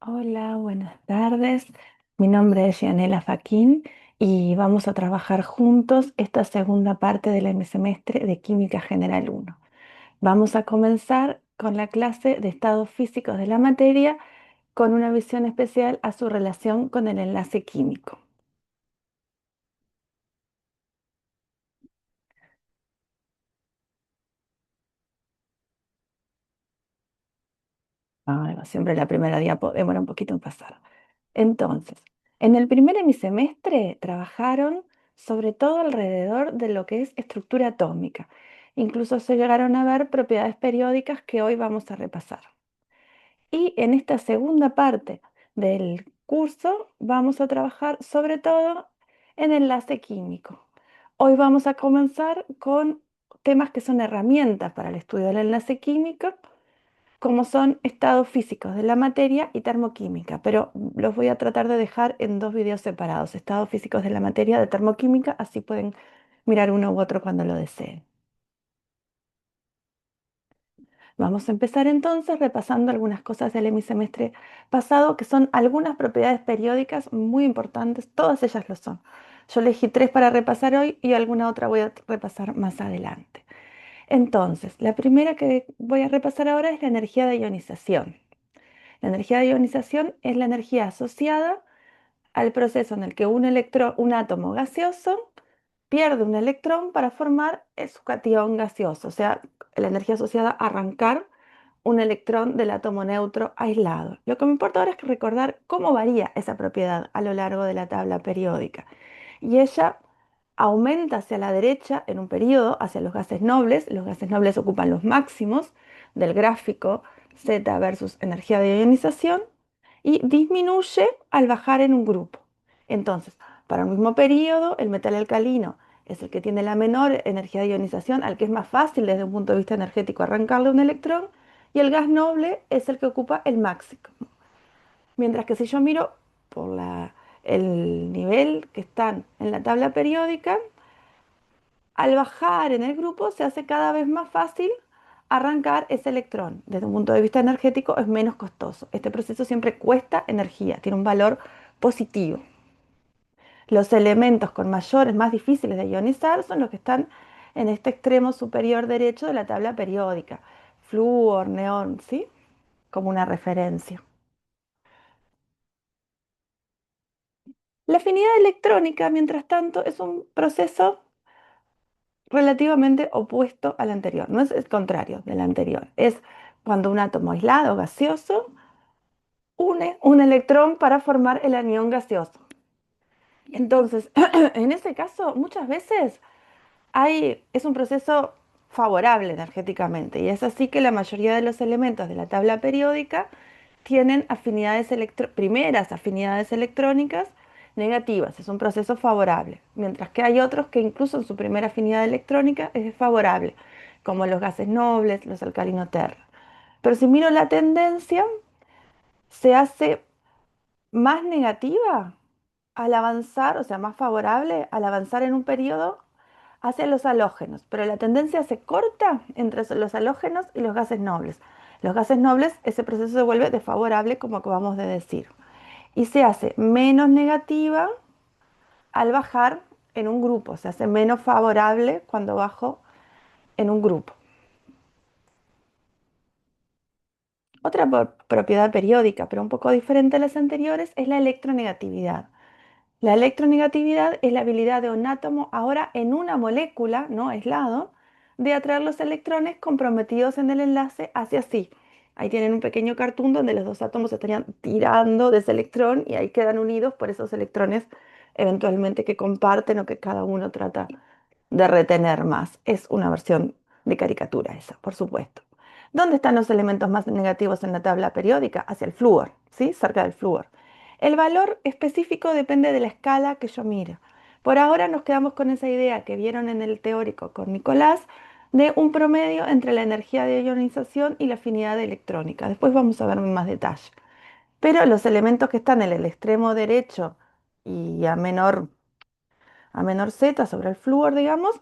Hola, buenas tardes. Mi nombre es Yanela Faquín y vamos a trabajar juntos esta segunda parte del semestre de Química General 1. Vamos a comenzar con la clase de estados físicos de la materia con una visión especial a su relación con el enlace químico. Siempre la primera diapo demora un poquito en pasar. Entonces, en el primer hemisemestre trabajaron sobre todo alrededor de lo que es estructura atómica. Incluso se llegaron a ver propiedades periódicas que hoy vamos a repasar. Y en esta segunda parte del curso vamos a trabajar sobre todo en enlace químico. Hoy vamos a comenzar con temas que son herramientas para el estudio del enlace químico como son estados físicos de la materia y termoquímica, pero los voy a tratar de dejar en dos videos separados, estados físicos de la materia de termoquímica, así pueden mirar uno u otro cuando lo deseen. Vamos a empezar entonces repasando algunas cosas del hemisemestre pasado, que son algunas propiedades periódicas muy importantes, todas ellas lo son. Yo elegí tres para repasar hoy y alguna otra voy a repasar más adelante. Entonces, la primera que voy a repasar ahora es la energía de ionización. La energía de ionización es la energía asociada al proceso en el que un átomo gaseoso pierde un electrón para formar su catión gaseoso, o sea, la energía asociada a arrancar un electrón del átomo neutro aislado. Lo que me importa ahora es recordar cómo varía esa propiedad a lo largo de la tabla periódica. Y ella aumenta hacia la derecha en un periodo, hacia los gases nobles. Los gases nobles ocupan los máximos del gráfico Z versus energía de ionización y disminuye al bajar en un grupo. Entonces, para el mismo periodo, el metal alcalino es el que tiene la menor energía de ionización, al que es más fácil desde un punto de vista energético arrancarle un electrón, y el gas noble es el que ocupa el máximo. Mientras que si yo miro por el nivel que están en la tabla periódica, al bajar en el grupo se hace cada vez más fácil arrancar ese electrón. Desde un punto de vista energético es menos costoso. Este proceso siempre cuesta energía, tiene un valor positivo. Los elementos con mayores, más difíciles de ionizar son los que están en este extremo superior derecho de la tabla periódica. Flúor, neón, ¿sí? Como una referencia. La afinidad electrónica, mientras tanto, es un proceso relativamente opuesto al anterior. No es el contrario del anterior. Es cuando un átomo aislado, gaseoso, une un electrón para formar el anión gaseoso. Entonces, en ese caso, muchas veces es un proceso favorable energéticamente y es así que la mayoría de los elementos de la tabla periódica tienen primeras afinidades electrónicas negativas, es un proceso favorable, mientras que hay otros que incluso en su primera afinidad electrónica es desfavorable, como los gases nobles, los alcalinos terra. Pero si miro la tendencia, se hace más negativa al avanzar, o sea, más favorable al avanzar en un periodo hacia los halógenos, pero la tendencia se corta entre los halógenos y los gases nobles. Los gases nobles, ese proceso se vuelve desfavorable, como acabamos de decir, y se hace menos negativa al bajar en un grupo, se hace menos favorable cuando bajo en un grupo. Otra propiedad periódica, pero un poco diferente a las anteriores, es la electronegatividad. La electronegatividad es la habilidad de un átomo, ahora en una molécula, no aislado, de atraer los electrones comprometidos en el enlace hacia sí. Ahí tienen un pequeño cartoon donde los dos átomos estarían tirando de ese electrón y ahí quedan unidos por esos electrones eventualmente que comparten o que cada uno trata de retener más. Es una versión de caricatura esa, por supuesto. ¿Dónde están los elementos más negativos en la tabla periódica? Hacia el flúor, ¿sí? Cerca del flúor. El valor específico depende de la escala que yo mire. Por ahora nos quedamos con esa idea que vieron en el teórico con Nicolás de un promedio entre la energía de ionización y la afinidad electrónica. Después vamos a ver en más detalle. Pero los elementos que están en el extremo derecho y a menor Z sobre el flúor, digamos,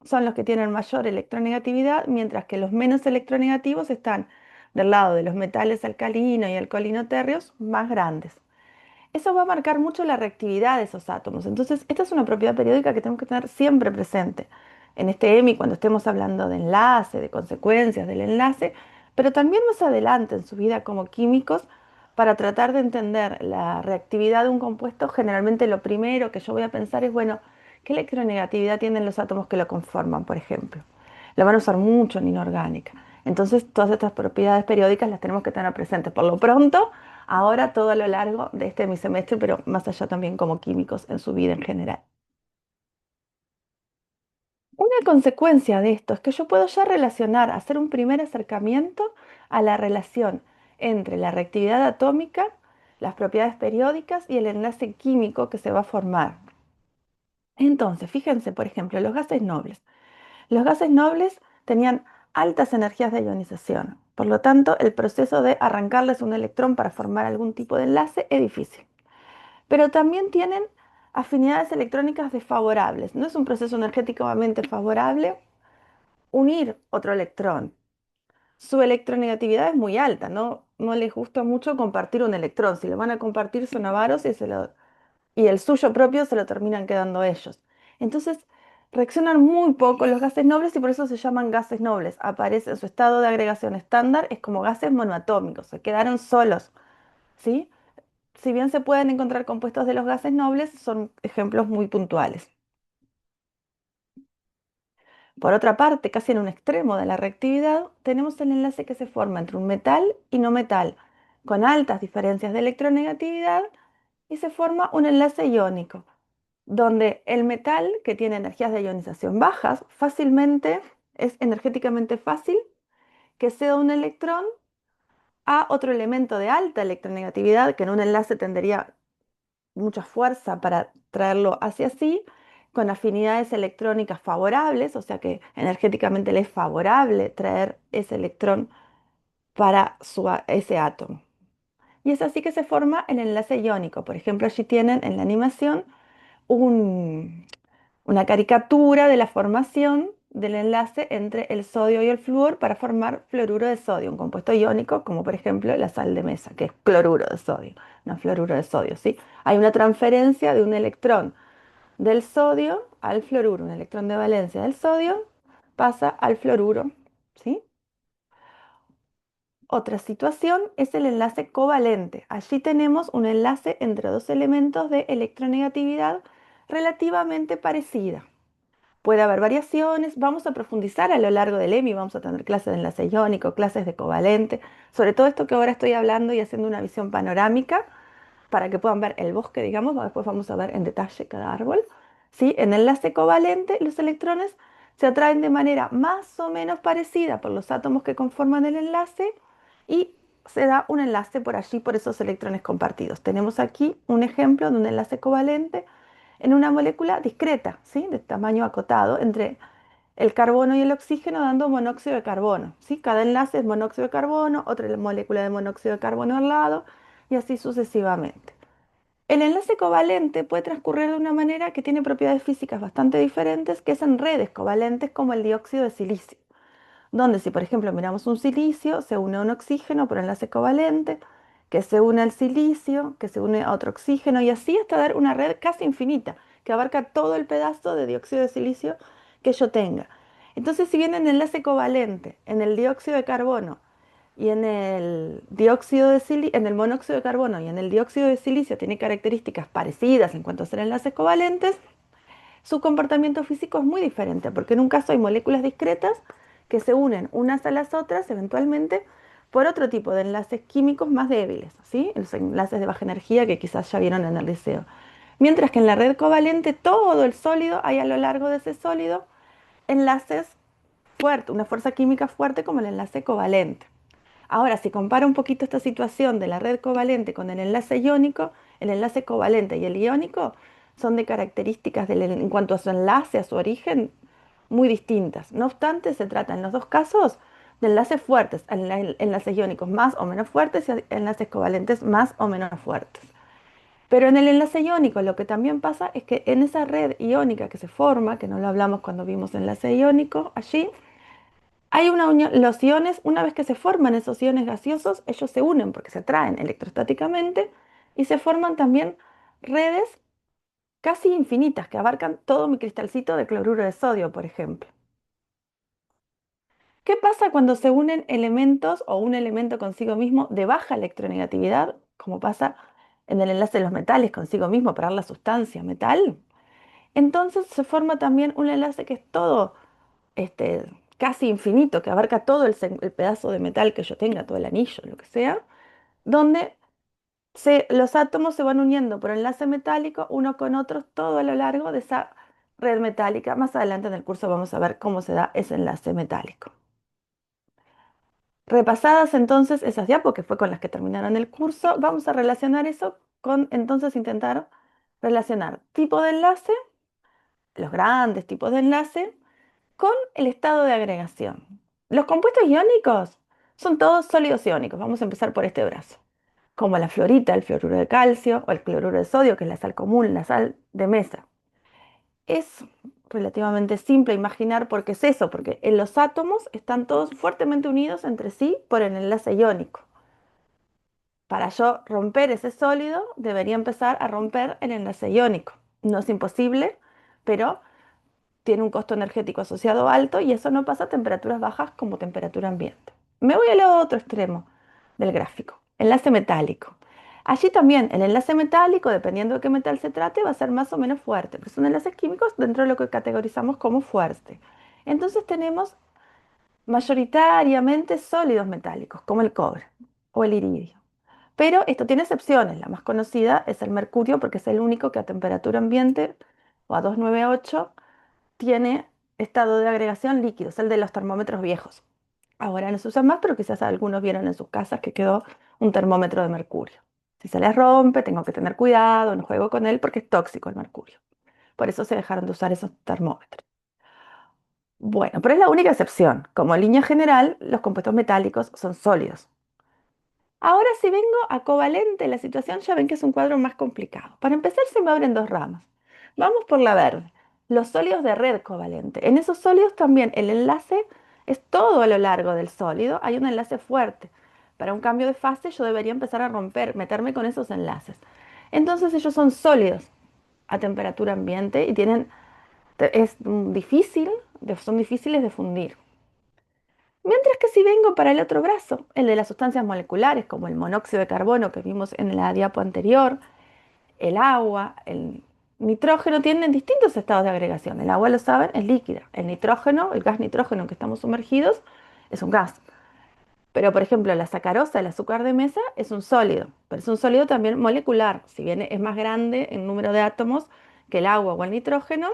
son los que tienen mayor electronegatividad, mientras que los menos electronegativos están del lado de los metales alcalino y alcoholino térreos más grandes. Eso va a marcar mucho la reactividad de esos átomos. Entonces, esta es una propiedad periódica que tenemos que tener siempre presente en este EMI cuando estemos hablando de enlace, de consecuencias del enlace, pero también más adelante en su vida como químicos, para tratar de entender la reactividad de un compuesto. Generalmente lo primero que yo voy a pensar es, bueno, ¿qué electronegatividad tienen los átomos que lo conforman, por ejemplo? Lo van a usar mucho en inorgánica. Entonces, todas estas propiedades periódicas las tenemos que tener presentes. Por lo pronto, ahora todo a lo largo de este mi semestre, pero más allá también como químicos en su vida en general. Una consecuencia de esto es que yo puedo ya relacionar, hacer un primer acercamiento a la relación entre la reactividad atómica, las propiedades periódicas y el enlace químico que se va a formar. Entonces, fíjense, por ejemplo, los gases nobles. Los gases nobles tenían altas energías de ionización. Por lo tanto, el proceso de arrancarles un electrón para formar algún tipo de enlace es difícil. Pero también tienen afinidades electrónicas desfavorables. No es un proceso energéticamente favorable unir otro electrón. Su electronegatividad es muy alta, no les gusta mucho compartir un electrón. Si lo van a compartir son avaros y el suyo propio se lo terminan quedando ellos. Entonces, reaccionan muy poco los gases nobles y por eso se llaman gases nobles. Aparece en su estado de agregación estándar, es como gases monoatómicos, se quedaron solos, ¿sí? Si bien se pueden encontrar compuestos de los gases nobles, son ejemplos muy puntuales. Por otra parte, casi en un extremo de la reactividad, tenemos el enlace que se forma entre un metal y no metal, con altas diferencias de electronegatividad, y se forma un enlace iónico, donde el metal, que tiene energías de ionización bajas, fácilmente es energéticamente fácil que ceda un electrón a otro elemento de alta electronegatividad, que en un enlace tendría mucha fuerza para traerlo hacia sí, con afinidades electrónicas favorables, o sea que energéticamente le es favorable traer ese electrón para ese átomo. Y es así que se forma el enlace iónico. Por ejemplo, allí tienen en la animación un, una caricatura de la formación del enlace entre el sodio y el flúor para formar fluoruro de sodio, un compuesto iónico como por ejemplo la sal de mesa, que es cloruro de sodio, no fluoruro de sodio, ¿sí? Hay una transferencia de un electrón del sodio al fluoruro, un electrón de valencia del sodio pasa al fluoruro, ¿sí? Otra situación es el enlace covalente. Allí tenemos un enlace entre dos elementos de electronegatividad relativamente parecida. Puede haber variaciones, vamos a profundizar a lo largo del EMI, vamos a tener clases de enlace iónico, clases de covalente, sobre todo esto que ahora estoy hablando y haciendo una visión panorámica para que puedan ver el bosque, digamos, después vamos a ver en detalle cada árbol. ¿Sí? En el enlace covalente, los electrones se atraen de manera más o menos parecida por los átomos que conforman el enlace y se da un enlace por allí por esos electrones compartidos. Tenemos aquí un ejemplo de un enlace covalente en una molécula discreta, ¿sí? De tamaño acotado entre el carbono y el oxígeno dando monóxido de carbono, ¿sí? Cada enlace es monóxido de carbono, otra molécula de monóxido de carbono al lado y así sucesivamente. El enlace covalente puede transcurrir de una manera que tiene propiedades físicas bastante diferentes, que es en redes covalentes como el dióxido de silicio, donde si por ejemplo miramos un silicio, se une a un oxígeno por enlace covalente, que se une al silicio, que se une a otro oxígeno y así hasta dar una red casi infinita, que abarca todo el pedazo de dióxido de silicio que yo tenga. Entonces, si bien en el enlace covalente, en el dióxido de carbono y en el en el monóxido de carbono y en el dióxido de silicio tiene características parecidas en cuanto a ser enlaces covalentes, su comportamiento físico es muy diferente, porque en un caso hay moléculas discretas que se unen unas a las otras eventualmente por otro tipo de enlaces químicos más débiles, ¿sí? Los enlaces de baja energía que quizás ya vieron en el liceo. Mientras que en la red covalente todo el sólido, hay a lo largo de ese sólido enlaces fuertes, una fuerza química fuerte como el enlace covalente. Ahora, si compara un poquito esta situación de la red covalente con el enlace iónico, el enlace covalente y el iónico son de características en cuanto a su enlace, a su origen, muy distintas. No obstante, se trata en los dos casos de enlaces fuertes, enlaces iónicos más o menos fuertes y enlaces covalentes más o menos fuertes. Pero en el enlace iónico lo que también pasa es que en esa red iónica que se forma, que no lo hablamos cuando vimos enlace iónico allí, Hay una unión, los iones, una vez que se forman esos iones gaseosos, ellos se unen porque se atraen electrostáticamente y se forman también redes casi infinitas que abarcan todo mi cristalcito de cloruro de sodio, por ejemplo. ¿Qué pasa cuando se unen elementos o un elemento consigo mismo de baja electronegatividad, como pasa en el enlace de los metales consigo mismo para dar la sustancia metal? Entonces se forma también un enlace que es todo este, casi infinito, que abarca todo el pedazo de metal que yo tenga, todo el anillo, lo que sea, donde los átomos se van uniendo por enlace metálico uno con otros todo a lo largo de esa red metálica. Más adelante en el curso vamos a ver cómo se da ese enlace metálico. Repasadas entonces esas diapos, que fue con las que terminaron el curso, vamos a relacionar eso con entonces intentar relacionar tipo de enlace, los grandes tipos de enlace, con el estado de agregación. Los compuestos iónicos son todos sólidos iónicos. Vamos a empezar por este brazo, como la fluorita, el fluoruro de calcio o el cloruro de sodio, que es la sal común, la sal de mesa. Es relativamente simple imaginar por qué es eso, porque en los átomos están todos fuertemente unidos entre sí por el enlace iónico. Para yo romper ese sólido, debería empezar a romper el enlace iónico. No es imposible, pero tiene un costo energético asociado alto y eso no pasa a temperaturas bajas como temperatura ambiente. Me voy al otro extremo del gráfico, enlace metálico. Allí también el enlace metálico, dependiendo de qué metal se trate, va a ser más o menos fuerte, porque son enlaces químicos dentro de lo que categorizamos como fuerte. Entonces tenemos mayoritariamente sólidos metálicos, como el cobre o el iridio. Pero esto tiene excepciones. La más conocida es el mercurio, porque es el único que a temperatura ambiente o a 298 tiene estado de agregación líquido, es el de los termómetros viejos. Ahora no se usan más, pero quizás algunos vieron en sus casas que quedó un termómetro de mercurio. Si se les rompe, tengo que tener cuidado, no juego con él porque es tóxico el mercurio. Por eso se dejaron de usar esos termómetros. Bueno, pero es la única excepción. Como línea general, los compuestos metálicos son sólidos. Ahora si vengo a covalente, la situación ya ven que es un cuadro más complicado. Para empezar se me abren dos ramas. Vamos por la verde, los sólidos de red covalente. En esos sólidos también el enlace es todo a lo largo del sólido, hay un enlace fuerte. Para un cambio de fase yo debería empezar a romper, meterme con esos enlaces. Entonces ellos son sólidos a temperatura ambiente y son difíciles de fundir. Mientras que si vengo para el otro brazo, el de las sustancias moleculares, como el monóxido de carbono que vimos en la diapo anterior, el agua, el nitrógeno, tienen distintos estados de agregación. El agua, lo saben, es líquida. El nitrógeno, el gas nitrógeno en que estamos sumergidos, es un gas. Pero, por ejemplo, la sacarosa, el azúcar de mesa, es un sólido, pero es un sólido también molecular. Si bien es más grande en número de átomos que el agua o el nitrógeno,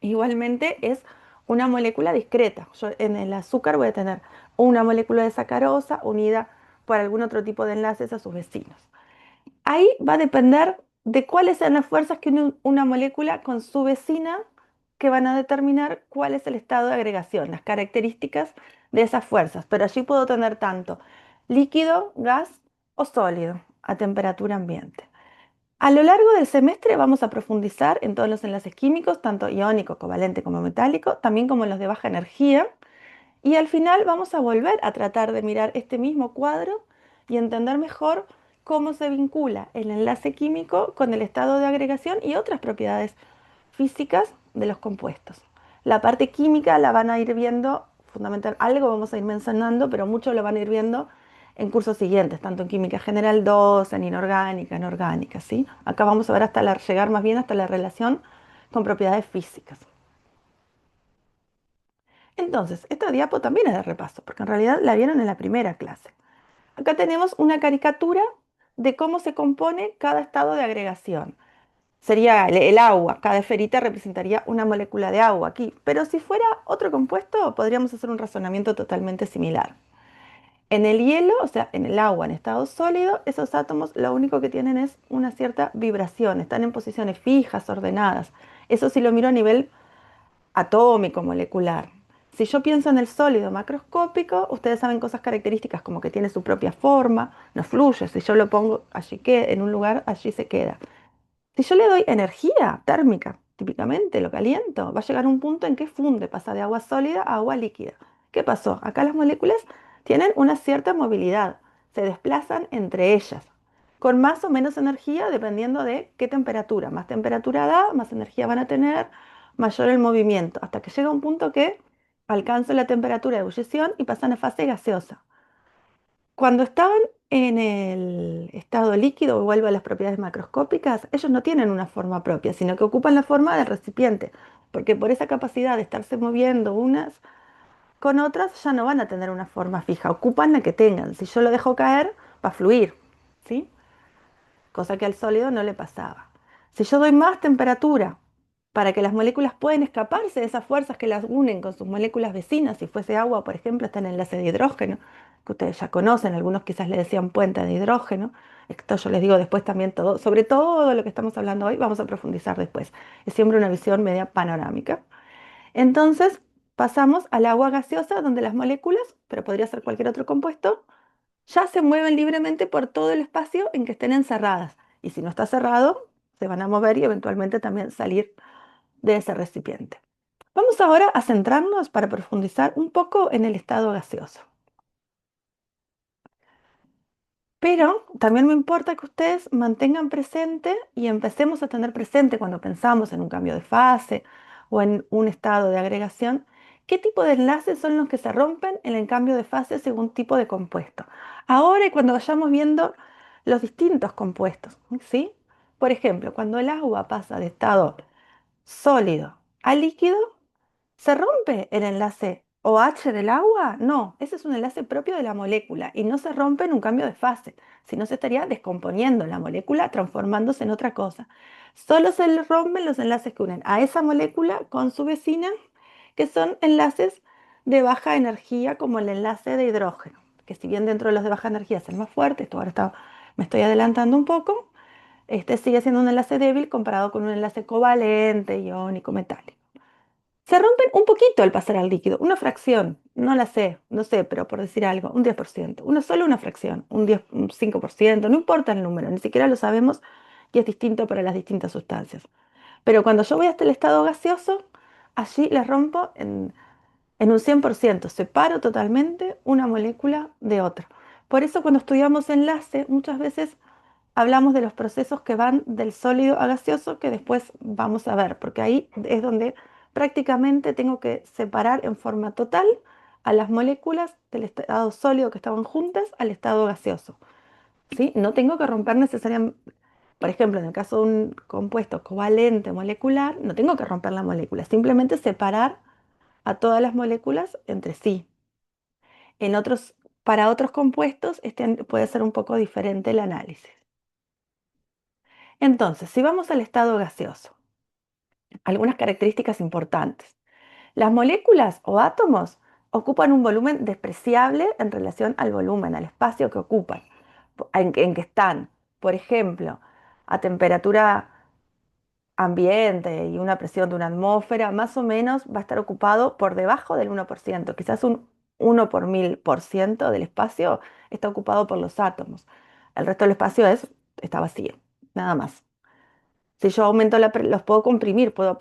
igualmente es una molécula discreta. Yo en el azúcar voy a tener una molécula de sacarosa unida por algún otro tipo de enlaces a sus vecinos. Ahí va a depender de cuáles sean las fuerzas que une una molécula con su vecina que van a determinar cuál es el estado de agregación, las características de esas fuerzas. Pero allí puedo tener tanto líquido, gas o sólido a temperatura ambiente. A lo largo del semestre vamos a profundizar en todos los enlaces químicos, tanto iónico, covalente como metálico, también como los de baja energía. Y al final vamos a volver a tratar de mirar este mismo cuadro y entender mejor cómo se vincula el enlace químico con el estado de agregación y otras propiedades físicas de los compuestos. La parte química la van a ir viendo, fundamental, algo vamos a ir mencionando, pero mucho lo van a ir viendo en cursos siguientes, tanto en química general 2, en inorgánica, ¿sí? Acá vamos a ver llegar más bien hasta la relación con propiedades físicas. Entonces, esta diapo también es de repaso, porque en realidad la vieron en la primera clase. Acá tenemos una caricatura de cómo se compone cada estado de agregación. Sería el agua, cada esferita representaría una molécula de agua aquí, pero si fuera otro compuesto, podríamos hacer un razonamiento totalmente similar. En el hielo, o sea, en el agua en estado sólido, esos átomos lo único que tienen es una cierta vibración, están en posiciones fijas, ordenadas. Eso si lo miro a nivel atómico, molecular. Si yo pienso en el sólido macroscópico, ustedes saben cosas características como que tiene su propia forma, no fluye. Si yo lo pongo allí que en un lugar, allí se queda. Si yo le doy energía térmica, típicamente lo caliento, va a llegar un punto en que funde, pasa de agua sólida a agua líquida. ¿Qué pasó? Acá las moléculas tienen una cierta movilidad, se desplazan entre ellas, con más o menos energía dependiendo de qué temperatura. Más temperatura da, más energía van a tener, mayor el movimiento, hasta que llega un punto que alcanza la temperatura de ebullición y pasan a fase gaseosa. Cuando estaban en el estado líquido, vuelvo a las propiedades macroscópicas, ellos no tienen una forma propia, sino que ocupan la forma del recipiente, porque por esa capacidad de estarse moviendo unas con otras ya no van a tener una forma fija, ocupan la que tengan. Si yo lo dejo caer, va a fluir, ¿sí? Cosa que al sólido no le pasaba. Si yo doy más temperatura para que las moléculas puedan escaparse de esas fuerzas que las unen con sus moléculas vecinas, si fuese agua, por ejemplo, está en el enlace de hidrógeno, que ustedes ya conocen, algunos quizás le decían puente de hidrógeno. Esto yo les digo después también todo, sobre todo lo que estamos hablando hoy, vamos a profundizar después. Es siempre una visión media panorámica. Entonces pasamos al agua gaseosa, donde las moléculas, pero podría ser cualquier otro compuesto, ya se mueven libremente por todo el espacio en que estén encerradas. Y si no está cerrado, se van a mover y eventualmente también salir de ese recipiente. Vamos ahora a centrarnos para profundizar un poco en el estado gaseoso. Pero también me importa que ustedes mantengan presente y empecemos a tener presente cuando pensamos en un cambio de fase o en un estado de agregación, qué tipo de enlaces son los que se rompen en el cambio de fase según tipo de compuesto. Ahora y cuando vayamos viendo los distintos compuestos, ¿sí? Por ejemplo, cuando el agua pasa de estado sólido a líquido, ¿se rompe el enlace OH del agua? No, ese es un enlace propio de la molécula y no se rompe en un cambio de fase, sino se estaría descomponiendo la molécula, transformándose en otra cosa. Solo se le rompen los enlaces que unen a esa molécula con su vecina, que son enlaces de baja energía, como el enlace de hidrógeno, que si bien dentro de los de baja energía es el más fuerte, esto ahora me estoy adelantando un poco, este sigue siendo un enlace débil comparado con un enlace covalente, iónico, metálico. Se rompen un poquito al pasar al líquido, una fracción, no la sé, no sé, pero por decir algo, un 10%, solo una fracción, un 10, un 5%, no importa el número, ni siquiera lo sabemos y es distinto para las distintas sustancias. Pero cuando yo voy hasta el estado gaseoso, allí les rompo en un 100%, separo totalmente una molécula de otra. Por eso cuando estudiamos enlace, muchas veces hablamos de los procesos que van del sólido a gaseoso, que después vamos a ver, porque ahí es donde prácticamente tengo que separar en forma total a las moléculas del estado sólido que estaban juntas al estado gaseoso, ¿sí? No tengo que romper necesariamente, por ejemplo, en el caso de un compuesto covalente molecular, no tengo que romper la molécula, simplemente separar a todas las moléculas entre sí. En otros, para otros compuestos, este puede ser un poco diferente el análisis. Entonces, si vamos al estado gaseoso, algunas características importantes. Las moléculas o átomos ocupan un volumen despreciable en relación al volumen, al espacio que ocupan, en que están. Por ejemplo, a temperatura ambiente y una presión de una atmósfera, más o menos va a estar ocupado por debajo del 1%. Quizás un 1 por 1000% del espacio está ocupado por los átomos. El resto del espacio está vacío, nada más. Si yo aumento los puedo comprimir, puedo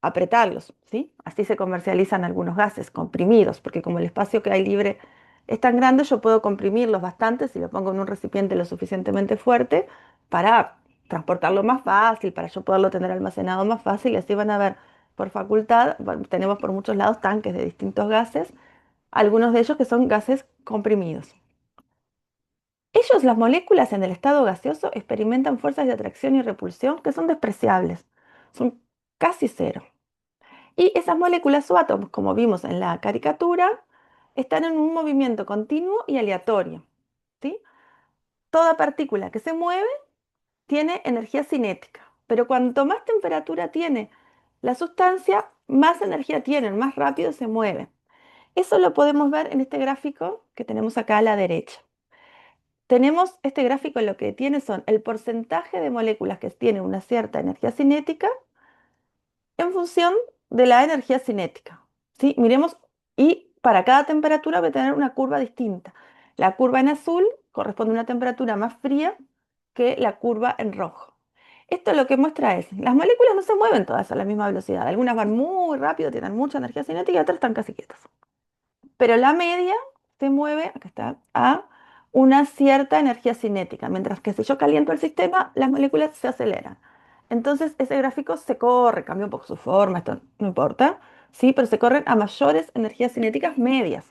apretarlos, ¿sí? Así se comercializan algunos gases comprimidos, porque como el espacio que hay libre es tan grande, yo puedo comprimirlos bastante si lo pongo en un recipiente lo suficientemente fuerte para transportarlo más fácil, para yo poderlo tener almacenado más fácil, y así van a ver por facultad, bueno, tenemos por muchos lados tanques de distintos gases, algunos de ellos que son gases comprimidos. Ellos, las moléculas en el estado gaseoso, experimentan fuerzas de atracción y repulsión que son despreciables, son casi cero. Y esas moléculas o átomos, como vimos en la caricatura, están en un movimiento continuo y aleatorio, ¿sí? Toda partícula que se mueve tiene energía cinética, pero cuanto más temperatura tiene la sustancia, más energía tienen, más rápido se mueve. Eso lo podemos ver en este gráfico que tenemos acá a la derecha. Tenemos este gráfico, lo que tiene son el porcentaje de moléculas que tienen una cierta energía cinética en función de la energía cinética, ¿sí? Miremos, y para cada temperatura va a tener una curva distinta. La curva en azul corresponde a una temperatura más fría que la curva en rojo. Esto lo que muestra es, las moléculas no se mueven todas a la misma velocidad. Algunas van muy rápido, tienen mucha energía cinética y otras están casi quietas. pero la media se mueve, acá está, a una cierta energía cinética, mientras que si yo caliento el sistema, las moléculas se aceleran. Entonces ese gráfico se corre, cambia un poco su forma, esto no importa, ¿sí? Pero se corren a mayores energías cinéticas medias.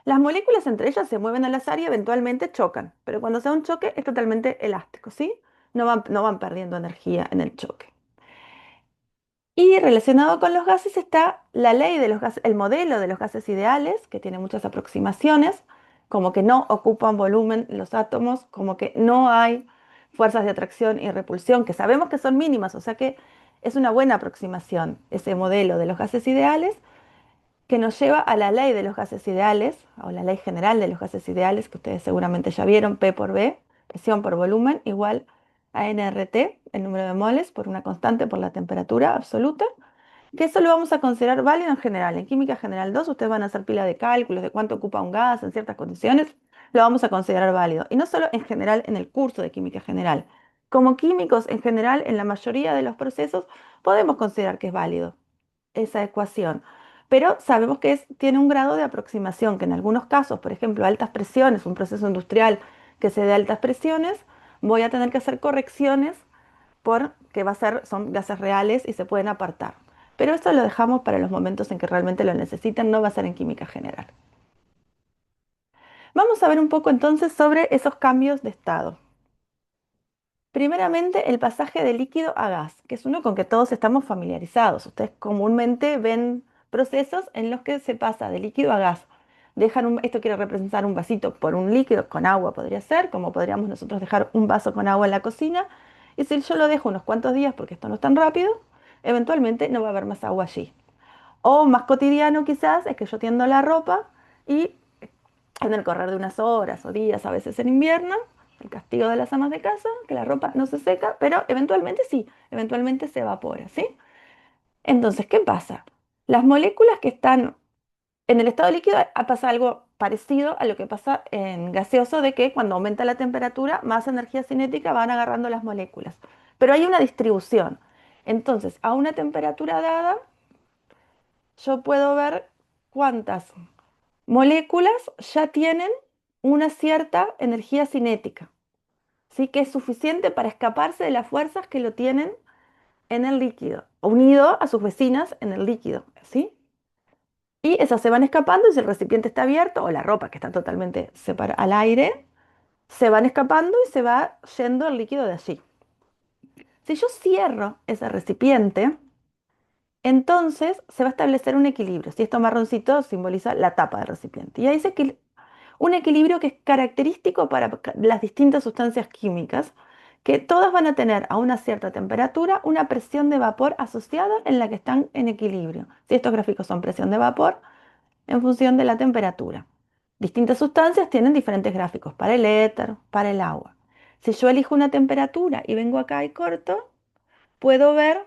Las moléculas entre ellas se mueven al azar y eventualmente chocan, pero cuando se da un choque es totalmente elástico, ¿sí? No van perdiendo energía en el choque. Y relacionado con los gases está la ley de los gases, el modelo de los gases ideales, que tiene muchas aproximaciones, como que no ocupan volumen los átomos, como que no hay fuerzas de atracción y repulsión, que sabemos que son mínimas, o sea que es una buena aproximación ese modelo de los gases ideales, que nos lleva a la ley de los gases ideales, o la ley general de los gases ideales, que ustedes seguramente ya vieron, P por B, presión por volumen, igual a nRT, el número de moles por una constante por la temperatura absoluta, que eso lo vamos a considerar válido en general. En química general 2 ustedes van a hacer pila de cálculos de cuánto ocupa un gas en ciertas condiciones, lo vamos a considerar válido. Y no solo en general en el curso de química general. Como químicos en general, en la mayoría de los procesos, podemos considerar que es válido esa ecuación. Pero sabemos que tiene un grado de aproximación, que en algunos casos, por ejemplo, altas presiones, un proceso industrial que se dé a altas presiones, voy a tener que hacer correcciones porque son gases reales y se pueden apartar. Pero esto lo dejamos para los momentos en que realmente lo necesitan, no va a ser en química general. Vamos a ver un poco entonces sobre esos cambios de estado. Primeramente, el pasaje de líquido a gas, que es uno con que todos estamos familiarizados. Ustedes comúnmente ven procesos en los que se pasa de líquido a gas. Esto quiere representar un vasito por un líquido con agua, podría ser, como podríamos nosotros dejar un vaso con agua en la cocina. Y si yo lo dejo unos cuantos días, porque esto no es tan rápido, eventualmente no va a haber más agua allí. O más cotidiano quizás es que yo tiendo la ropa y en el correr de unas horas o días, a veces en invierno, el castigo de las amas de casa, que la ropa no se seca, pero eventualmente sí, eventualmente se evapora, ¿sí? Entonces, ¿qué pasa? Las moléculas que están en el estado líquido pasa algo parecido a lo que pasa en gaseoso, de que cuando aumenta la temperatura, más energía cinética van agarrando las moléculas. Pero hay una distribución. Entonces, a una temperatura dada, yo puedo ver cuántas moléculas ya tienen una cierta energía cinética, ¿sí? Que es suficiente para escaparse de las fuerzas que lo tienen en el líquido, unido a sus vecinas en el líquido, ¿sí? Y esas se van escapando y si el recipiente está abierto, o la ropa que está totalmente separada al aire, se van escapando y se va yendo el líquido de allí. Si yo cierro ese recipiente, entonces se va a establecer un equilibrio. Si esto marroncito simboliza la tapa del recipiente. Y ahí un equilibrio que es característico para las distintas sustancias químicas, que todas van a tener a una cierta temperatura una presión de vapor asociada en la que están en equilibrio. Si estos gráficos son presión de vapor en función de la temperatura. Distintas sustancias tienen diferentes gráficos para el éter, para el agua. Si yo elijo una temperatura y vengo acá y corto, puedo ver,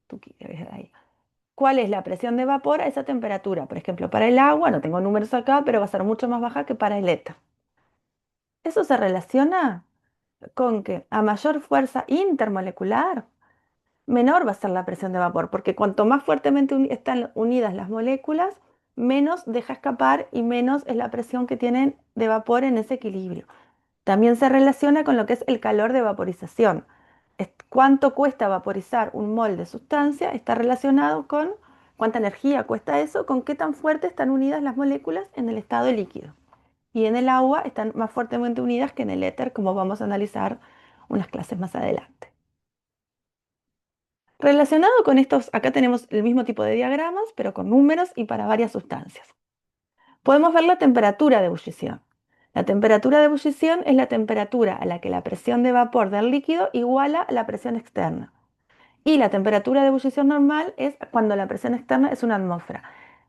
tú quieres ver ahí, cuál es la presión de vapor a esa temperatura. Por ejemplo, para el agua, no tengo números acá, pero va a ser mucho más baja que para el éter. Eso se relaciona con que a mayor fuerza intermolecular, menor va a ser la presión de vapor, porque cuanto más fuertemente están unidas las moléculas, menos deja escapar y menos es la presión que tienen de vapor en ese equilibrio. También se relaciona con lo que es el calor de vaporización. Cuánto cuesta vaporizar un mol de sustancia está relacionado con cuánta energía cuesta eso, con qué tan fuerte están unidas las moléculas en el estado líquido. Y en el agua están más fuertemente unidas que en el éter, como vamos a analizar unas clases más adelante. Relacionado con estos, acá tenemos el mismo tipo de diagramas, pero con números y para varias sustancias. Podemos ver la temperatura de ebullición. La temperatura de ebullición es la temperatura a la que la presión de vapor del líquido iguala a la presión externa. Y la temperatura de ebullición normal es cuando la presión externa es una atmósfera.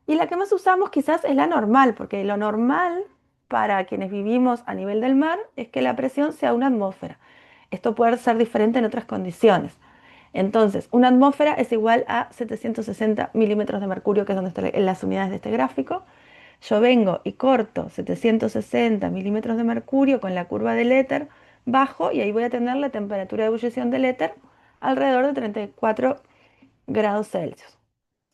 Y la que más usamos quizás es la normal, porque lo normal para quienes vivimos a nivel del mar es que la presión sea una atmósfera. Esto puede ser diferente en otras condiciones. Entonces, una atmósfera es igual a 760 milímetros de mercurio, que es donde están en las unidades de este gráfico. Yo vengo y corto 760 milímetros de mercurio con la curva del éter, bajo y ahí voy a tener la temperatura de ebullición del éter alrededor de 34 grados Celsius.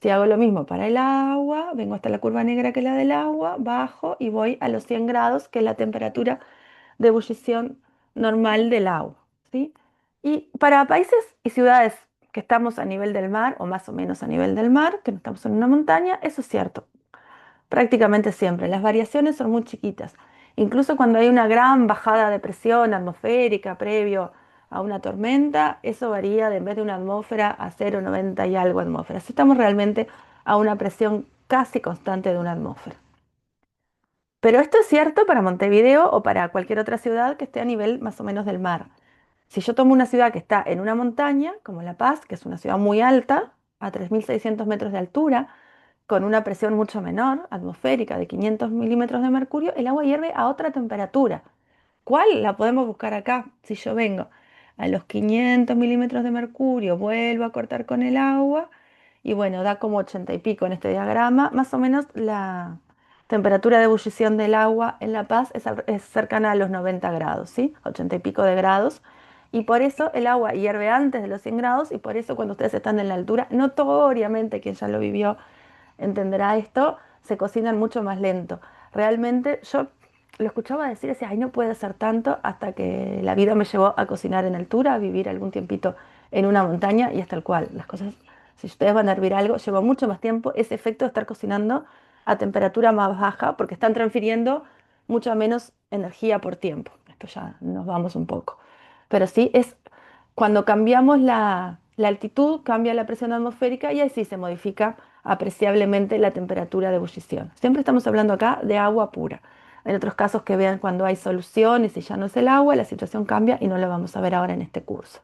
Si hago lo mismo para el agua, vengo hasta la curva negra que es la del agua, bajo y voy a los 100 grados, que es la temperatura de ebullición normal del agua, ¿sí? Y para países y ciudades que estamos a nivel del mar, o más o menos a nivel del mar, que no estamos en una montaña, eso es cierto, prácticamente siempre. Las variaciones son muy chiquitas. Incluso cuando hay una gran bajada de presión atmosférica previo a una tormenta, eso varía de en vez de una atmósfera a 0,90 y algo atmósferas. Estamos realmente a una presión casi constante de una atmósfera. Pero esto es cierto para Montevideo o para cualquier otra ciudad que esté a nivel más o menos del mar. Si yo tomo una ciudad que está en una montaña, como La Paz, que es una ciudad muy alta, a 3.600 metros de altura, con una presión mucho menor, atmosférica, de 500 milímetros de mercurio, el agua hierve a otra temperatura. ¿Cuál la podemos buscar acá? Si yo vengo a los 500 milímetros de mercurio, vuelvo a cortar con el agua y bueno, da como 80 y pico en este diagrama. Más o menos la temperatura de ebullición del agua en La Paz es cercana a los 90 grados, ¿sí? 80 y pico de grados. Y por eso el agua hierve antes de los 100 grados y por eso cuando ustedes están en la altura, notoriamente quien ya lo vivió entenderá esto, se cocinan mucho más lento. Realmente yo lo escuchaba decir, decía, ay, no puede ser tanto, hasta que la vida me llevó a cocinar en altura, a vivir algún tiempito en una montaña y es tal cual. Las cosas, si ustedes van a hervir algo, lleva mucho más tiempo ese efecto de estar cocinando a temperatura más baja, porque están transfiriendo mucha menos energía por tiempo. Esto ya nos vamos un poco. Pero sí, es cuando cambiamos la altitud, cambia la presión atmosférica y ahí sí se modifica apreciablemente la temperatura de ebullición. Siempre estamos hablando acá de agua pura. En otros casos que vean cuando hay solución y si ya no es el agua, la situación cambia y no lo vamos a ver ahora en este curso.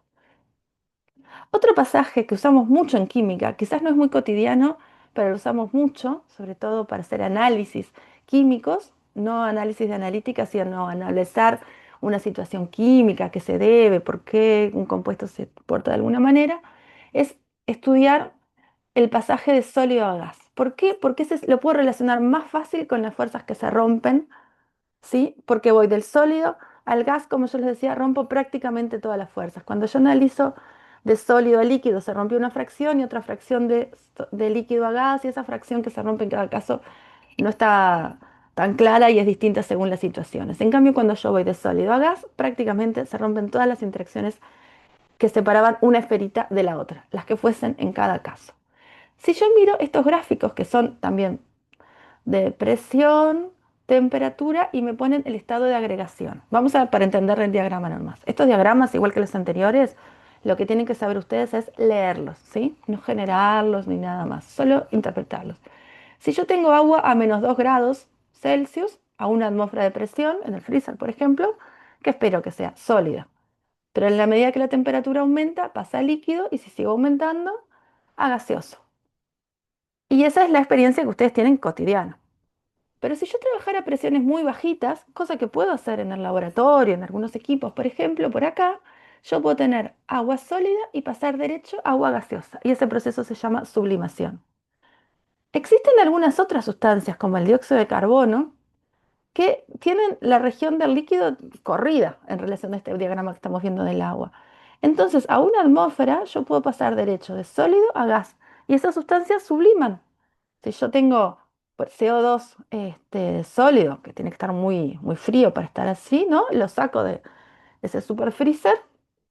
Otro pasaje que usamos mucho en química, quizás no es muy cotidiano, pero lo usamos mucho, sobre todo para hacer análisis químicos, no análisis de analítica, sino analizar una situación química, qué se debe, por qué un compuesto se porta de alguna manera, es estudiar el pasaje de sólido a gas. ¿Por qué? Porque ese lo puedo relacionar más fácil con las fuerzas que se rompen, ¿sí? Porque voy del sólido al gas, como yo les decía, rompo prácticamente todas las fuerzas. Cuando yo analizo de sólido a líquido, se rompió una fracción y otra fracción de líquido a gas, y esa fracción que se rompe en cada caso no está tan clara y es distinta según las situaciones. En cambio, cuando yo voy de sólido a gas, prácticamente se rompen todas las interacciones que separaban una esferita de la otra, las que fuesen en cada caso. Si yo miro estos gráficos que son también de presión, temperatura y me ponen el estado de agregación. Vamos a para entender el diagrama nomás. Estos diagramas, igual que los anteriores, lo que tienen que saber ustedes es leerlos, ¿sí? No generarlos ni nada más, solo interpretarlos. Si yo tengo agua a -2 grados Celsius, a una atmósfera de presión, en el freezer, por ejemplo, que espero que sea sólida. Pero en la medida que la temperatura aumenta, pasa a líquido y si sigue aumentando, a gaseoso. Y esa es la experiencia que ustedes tienen cotidiana. Pero si yo trabajara a presiones muy bajitas, cosa que puedo hacer en el laboratorio, en algunos equipos, por ejemplo, por acá, yo puedo tener agua sólida y pasar derecho a agua gaseosa. Y ese proceso se llama sublimación. Existen algunas otras sustancias, como el dióxido de carbono, que tienen la región del líquido corrida en relación a este diagrama que estamos viendo del agua. Entonces, a una atmósfera yo puedo pasar derecho de sólido a gas y esas sustancias subliman. Si yo tengo pues, CO2 sólido, que tiene que estar muy, muy frío para estar así, ¿no? Lo saco de ese super freezer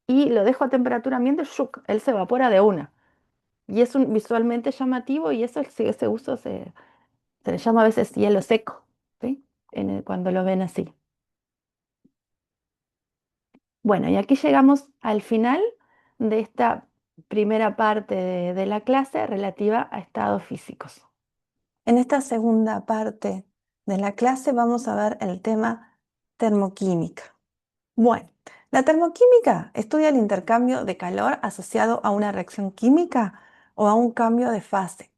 y lo dejo a temperatura ambiente, ¡shuc! Él se evapora de una. Y es visualmente llamativo y eso, ese uso se le llama a veces hielo seco, ¿sí? Cuando lo ven así. Bueno, y aquí llegamos al final de esta primera parte de la clase relativa a estados físicos. En esta segunda parte de la clase vamos a ver el tema termoquímica. Bueno, la termoquímica estudia el intercambio de calor asociado a una reacción química o a un cambio de fase.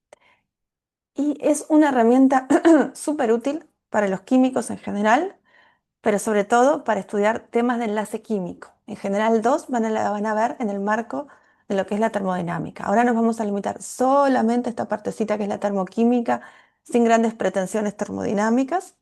Y es una herramienta súper útil para los químicos en general, pero sobre todo para estudiar temas de enlace químico. En general, dos van a ver en el marco de lo que es la termodinámica. Ahora nos vamos a limitar solamente a esta partecita que es la termoquímica, sin grandes pretensiones termodinámicas,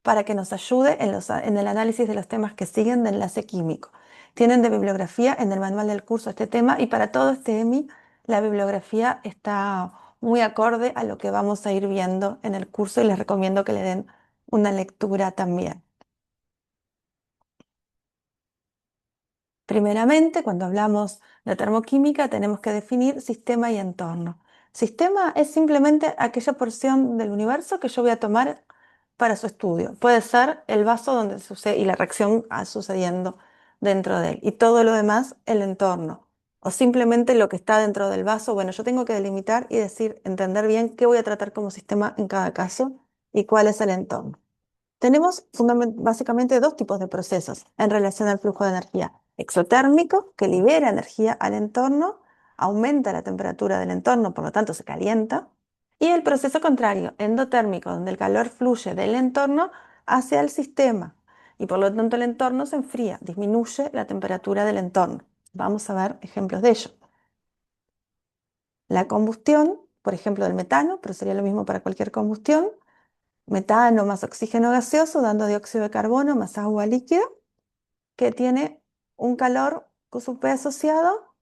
para que nos ayude en el análisis de los temas que siguen de enlace químico. Tienen de bibliografía en el manual del curso este tema y para todo este EMI la bibliografía está muy acorde a lo que vamos a ir viendo en el curso y les recomiendo que le den una lectura también. Primeramente, cuando hablamos de termoquímica, tenemos que definir sistema y entorno. Sistema es simplemente aquella porción del universo que yo voy a tomar para su estudio. Puede ser el vaso donde sucede y la reacción sucediendo dentro de él. Y todo lo demás, el entorno. O simplemente lo que está dentro del vaso. Bueno, yo tengo que delimitar y decir, entender bien qué voy a tratar como sistema en cada caso y cuál es el entorno. Tenemos básicamente dos tipos de procesos en relación al flujo de energía. Exotérmico, que libera energía al entorno, aumenta la temperatura del entorno, por lo tanto se calienta. Y el proceso contrario, endotérmico, donde el calor fluye del entorno hacia el sistema y por lo tanto el entorno se enfría, disminuye la temperatura del entorno. Vamos a ver ejemplos de ello. La combustión, por ejemplo, del metano, pero sería lo mismo para cualquier combustión, metano más oxígeno gaseoso, dando dióxido de carbono más agua líquida, que tiene un calor QSUP asociado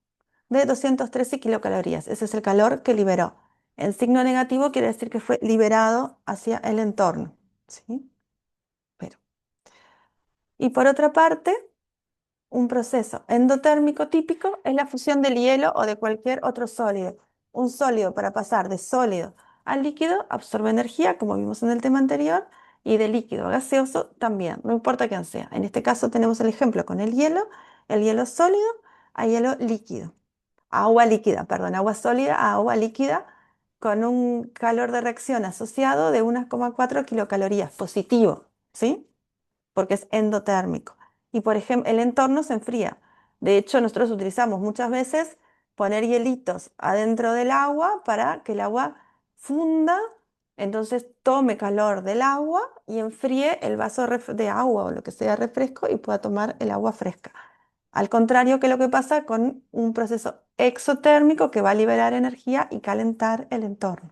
de 213 kilocalorías. Ese es el calor que liberó. El signo negativo quiere decir que fue liberado hacia el entorno. ¿Sí? Pero, y por otra parte, un proceso endotérmico típico es la fusión del hielo o de cualquier otro sólido. Un sólido para pasar de sólido al líquido absorbe energía, como vimos en el tema anterior, y de líquido a gaseoso también, no importa quién sea. En este caso tenemos el ejemplo con el hielo sólido a hielo líquido, agua líquida, perdón, agua sólida a agua líquida con un calor de reacción asociado de 1,4 kilocalorías, positivo, ¿sí? Porque es endotérmico. Y por ejemplo, el entorno se enfría. De hecho, nosotros utilizamos muchas veces poner hielitos adentro del agua para que el agua funda, entonces tome calor del agua y enfríe el vaso de agua o lo que sea refresco y pueda tomar el agua fresca. Al contrario que lo que pasa con un proceso exotérmico que va a liberar energía y calentar el entorno.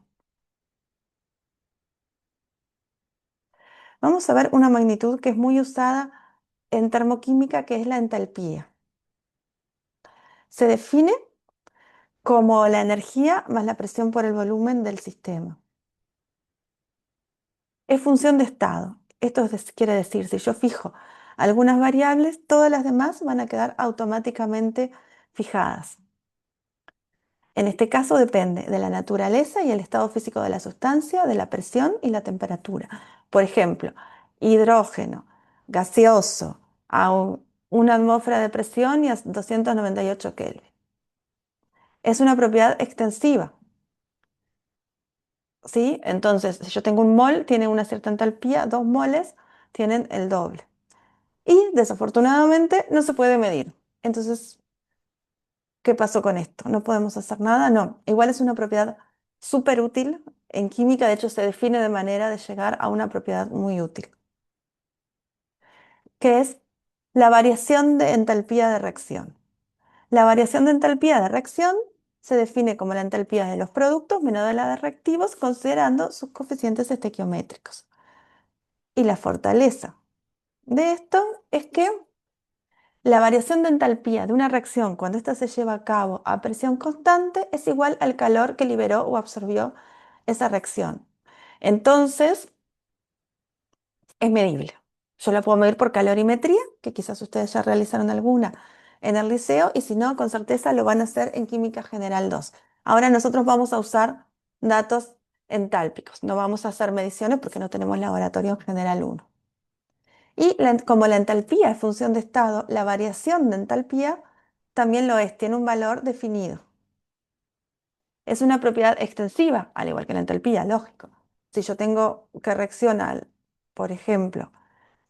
Vamos a ver una magnitud que es muy usada en termoquímica, que es la entalpía. Se define como la energía más la presión por el volumen del sistema. Es función de estado. Esto quiere decir, si yo fijo algunas variables, todas las demás van a quedar automáticamente fijadas. En este caso depende de la naturaleza y el estado físico de la sustancia, de la presión y la temperatura. Por ejemplo, hidrógeno gaseoso a una atmósfera de presión y a 298 Kelvin. Es una propiedad extensiva, ¿sí? Entonces, si yo tengo un mol, tiene una cierta entalpía, 2 moles tienen el doble. Y desafortunadamente no se puede medir. Entonces, ¿qué pasó con esto? ¿No podemos hacer nada? No. Igual es una propiedad súper útil. En química, de hecho, se define de manera de llegar a una propiedad muy útil, que es la variación de entalpía de reacción. La variación de entalpía de reacción se define como la entalpía de los productos menos de la de reactivos, considerando sus coeficientes estequiométricos. Y la fortaleza de esto es que la variación de entalpía de una reacción cuando ésta se lleva a cabo a presión constante es igual al calor que liberó o absorbió esa reacción. Entonces, es medible. Yo la puedo medir por calorimetría, que quizás ustedes ya realizaron alguna en el liceo, y si no, con certeza lo van a hacer en Química General 2. Ahora nosotros vamos a usar datos entálpicos, no vamos a hacer mediciones porque no tenemos laboratorio en General 1. Y como la entalpía es función de estado, la variación de entalpía también lo es, tiene un valor definido. Es una propiedad extensiva, al igual que la entalpía, lógico. Si yo tengo que reaccionar, por ejemplo,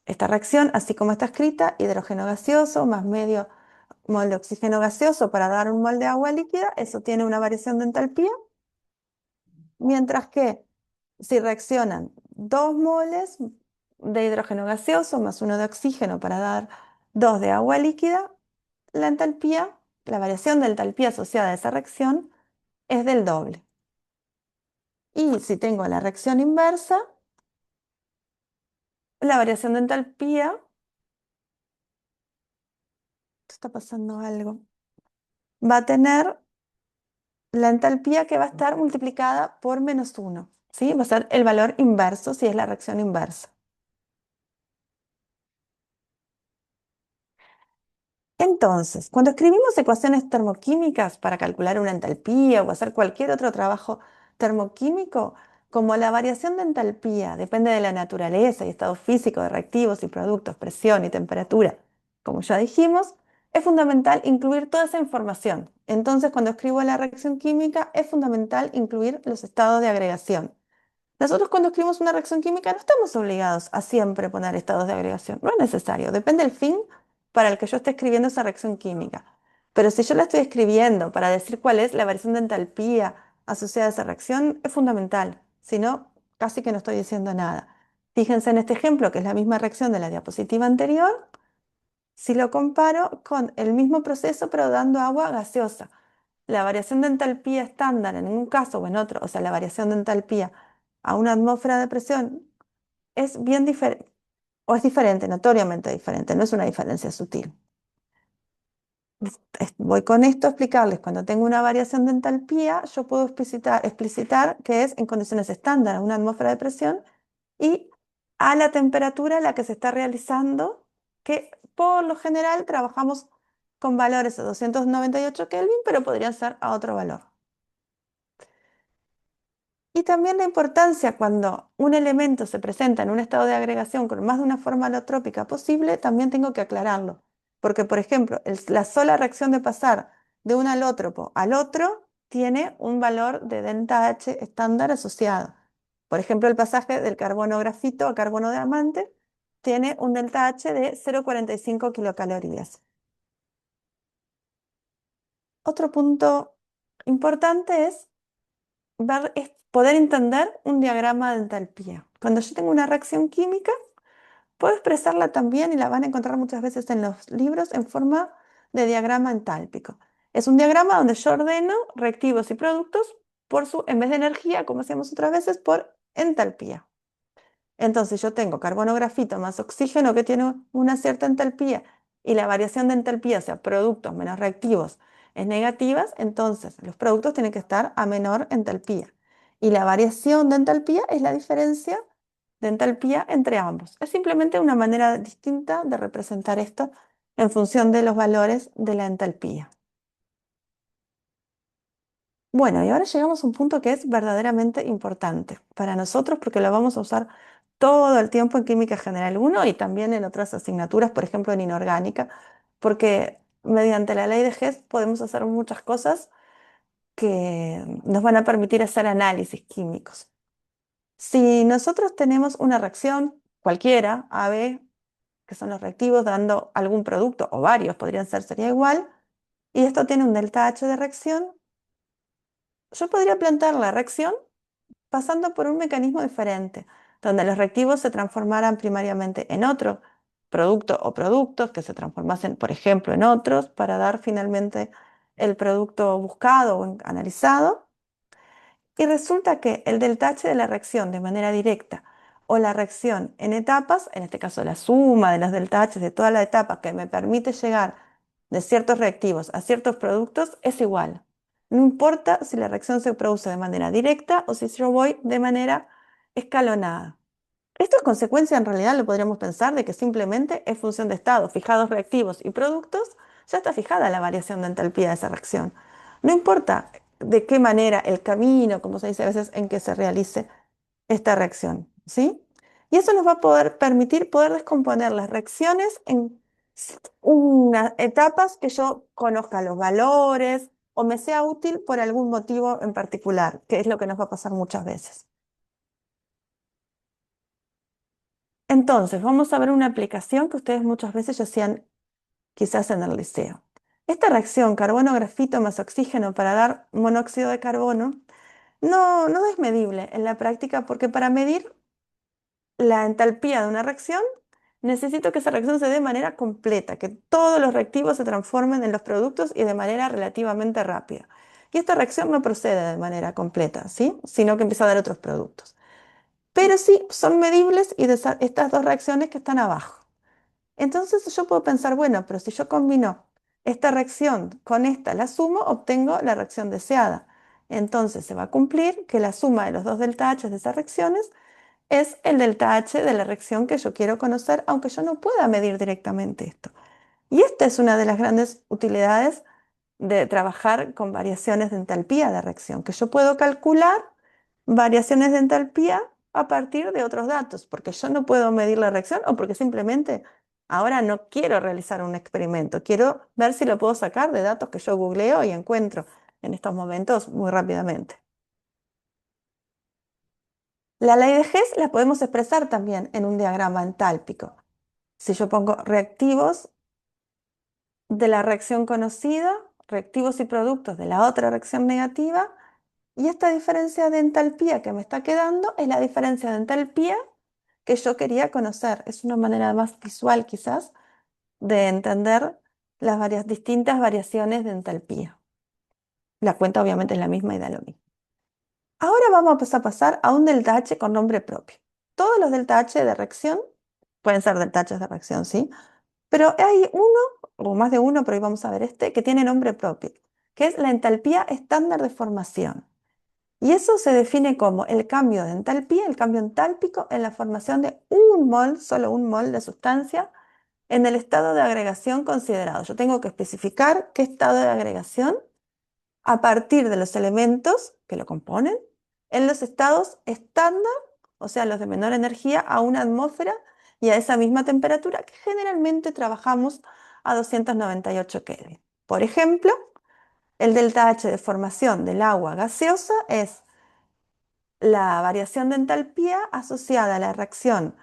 esta reacción, así como está escrita, hidrógeno gaseoso más medio mol de oxígeno gaseoso para dar un mol de agua líquida, eso tiene una variación de entalpía, mientras que si reaccionan 2 moles de hidrógeno gaseoso más uno de oxígeno para dar 2 de agua líquida, la entalpía, la variación de entalpía asociada a esa reacción es del doble. Y si tengo la reacción inversa, la variación de entalpía, está pasando algo, va a tener la entalpía que va a estar multiplicada por -1, ¿sí? Va a ser el valor inverso si es la reacción inversa. Entonces, cuando escribimos ecuaciones termoquímicas para calcular una entalpía o hacer cualquier otro trabajo termoquímico, como la variación de entalpía depende de la naturaleza y estado físico de reactivos y productos, presión y temperatura, como ya dijimos, es fundamental incluir toda esa información. Entonces, cuando escribo la reacción química, es fundamental incluir los estados de agregación. Nosotros cuando escribimos una reacción química no estamos obligados a siempre poner estados de agregación. No es necesario. Depende del fin para el que yo esté escribiendo esa reacción química. Pero si yo la estoy escribiendo para decir cuál es la variación de entalpía asociada a esa reacción, es fundamental. Si no, casi que no estoy diciendo nada. Fíjense en este ejemplo, que es la misma reacción de la diapositiva anterior, si lo comparo con el mismo proceso pero dando agua gaseosa. La variación de entalpía estándar en un caso o en otro, o sea, la variación de entalpía a una atmósfera de presión es bien diferente, o es diferente, notoriamente diferente, no es una diferencia sutil. Voy con esto a explicarles, cuando tengo una variación de entalpía, yo puedo explicitar que es en condiciones estándar, a una atmósfera de presión, y a la temperatura a la que se está realizando, que por lo general trabajamos con valores de 298 Kelvin, pero podrían ser a otro valor. Y también la importancia cuando un elemento se presenta en un estado de agregación con más de una forma alotrópica posible, también tengo que aclararlo. Porque, por ejemplo, la sola reacción de pasar de un alótropo al otro tiene un valor de delta H estándar asociado. Por ejemplo, el pasaje del carbono grafito a carbono diamante tiene un delta H de 0,45 kilocalorías. Otro punto importante es poder entender un diagrama de entalpía. Cuando yo tengo una reacción química, puedo expresarla también, y la van a encontrar muchas veces en los libros, en forma de diagrama entálpico. Es un diagrama donde yo ordeno reactivos y productos en vez de energía, como hacíamos otras veces, por entalpía. Entonces yo tengo carbono grafito más oxígeno que tiene una cierta entalpía, y la variación de entalpía, o sea, productos menos reactivos, es negativa. Entonces los productos tienen que estar a menor entalpía. Y la variación de entalpía es la diferencia de entalpía entre ambos. Es simplemente una manera distinta de representar esto en función de los valores de la entalpía. Bueno, y ahora llegamos a un punto que es verdaderamente importante para nosotros, porque lo vamos a usar todo el tiempo en Química General 1 y también en otras asignaturas, por ejemplo en Inorgánica, porque mediante la ley de Hess podemos hacer muchas cosas que nos van a permitir hacer análisis químicos. Si nosotros tenemos una reacción cualquiera, AB, que son los reactivos dando algún producto, o varios, sería igual, y esto tiene un delta H de reacción, yo podría plantear la reacción pasando por un mecanismo diferente, donde los reactivos se transformaran primariamente en otro producto o productos que se transformasen, por ejemplo, en otros para dar finalmente el producto buscado o analizado. Y resulta que el delta H de la reacción de manera directa o la reacción en etapas, en este caso la suma de los delta H de toda la etapa que me permite llegar de ciertos reactivos a ciertos productos, es igual. No importa si la reacción se produce de manera directa o si yo voy de manera escalonada. Esto es consecuencia, en realidad, lo podríamos pensar, de que simplemente es función de estado. Fijados reactivos y productos, ya está fijada la variación de entalpía de esa reacción. No importa de qué manera, el camino, como se dice a veces, en que se realice esta reacción, ¿sí? Y eso nos va a permitir poder descomponer las reacciones en unas etapas que yo conozca los valores o me sea útil por algún motivo en particular, que es lo que nos va a pasar muchas veces. Entonces, vamos a ver una aplicación que ustedes muchas veces ya hacían quizás en el liceo. Esta reacción carbono-grafito más oxígeno para dar monóxido de carbono no es medible en la práctica, porque para medir la entalpía de una reacción necesito que esa reacción se dé de manera completa, que todos los reactivos se transformen en los productos y de manera relativamente rápida. Y esta reacción no procede de manera completa, ¿sí? Sino que empieza a dar otros productos. Pero sí son medibles y de estas dos reacciones que están abajo. Entonces yo puedo pensar, bueno, pero si yo combino esta reacción con esta, la sumo, obtengo la reacción deseada. entonces se va a cumplir que la suma de los dos delta H de esas reacciones es el delta H de la reacción que yo quiero conocer, aunque yo no pueda medir directamente esto. Y esta es una de las grandes utilidades de trabajar con variaciones de entalpía de reacción, que yo puedo calcular variaciones de entalpía a partir de otros datos, porque yo no puedo medir la reacción o porque simplemente ahora no quiero realizar un experimento, quiero ver si lo puedo sacar de datos que yo googleo y encuentro en estos momentos muy rápidamente. La ley de Hess la podemos expresar también en un diagrama entálpico. Si yo pongo reactivos de la reacción conocida, reactivos y productos de la otra reacción negativa, y esta diferencia de entalpía que me está quedando es la diferencia de entalpía que yo quería conocer. Es una manera más visual quizás de entender las distintas variaciones de entalpía. La cuenta obviamente es la misma y da lo mismo. Ahora vamos a pasar a un delta H con nombre propio. Todos los delta H de reacción pueden ser delta H de reacción, ¿sí? Pero hay uno, o más de uno, pero hoy vamos a ver este, que tiene nombre propio, que es la entalpía estándar de formación. Y eso se define como el cambio de entalpía, el cambio entálpico en la formación de un mol, solo un mol de sustancia, en el estado de agregación considerado. Yo tengo que especificar qué estado de agregación a partir de los elementos que lo componen en los estados estándar, o sea, los de menor energía, a una atmósfera y a esa misma temperatura que generalmente trabajamos a 298 Kelvin. Por ejemplo, el delta H de formación del agua gaseosa es la variación de entalpía asociada a la reacción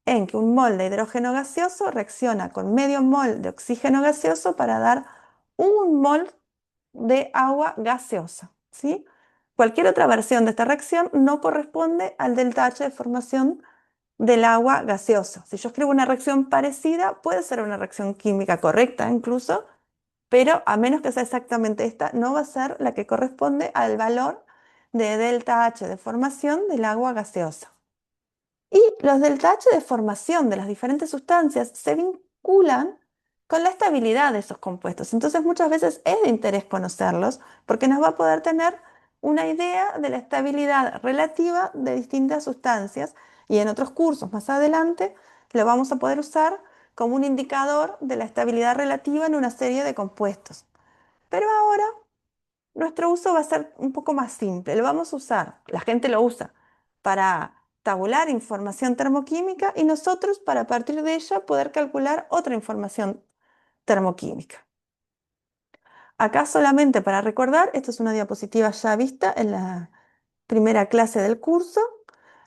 en que un mol de hidrógeno gaseoso reacciona con medio mol de oxígeno gaseoso para dar un mol de agua gaseosa, ¿sí? Cualquier otra versión de esta reacción no corresponde al delta H de formación del agua gaseosa. Si yo escribo una reacción parecida, puede ser una reacción química correcta incluso, pero a menos que sea exactamente esta, no va a ser la que corresponde al valor de delta H de formación del agua gaseosa. Y los delta H de formación de las diferentes sustancias se vinculan con la estabilidad de esos compuestos. Entonces muchas veces es de interés conocerlos porque nos va a poder tener una idea de la estabilidad relativa de distintas sustancias y en otros cursos más adelante lo vamos a poder usar como un indicador de la estabilidad relativa en una serie de compuestos. Pero ahora nuestro uso va a ser un poco más simple. Lo vamos a usar, la gente lo usa para tabular información termoquímica y nosotros para a partir de ella poder calcular otra información termoquímica. Acá solamente para recordar, esto es una diapositiva ya vista en la primera clase del curso,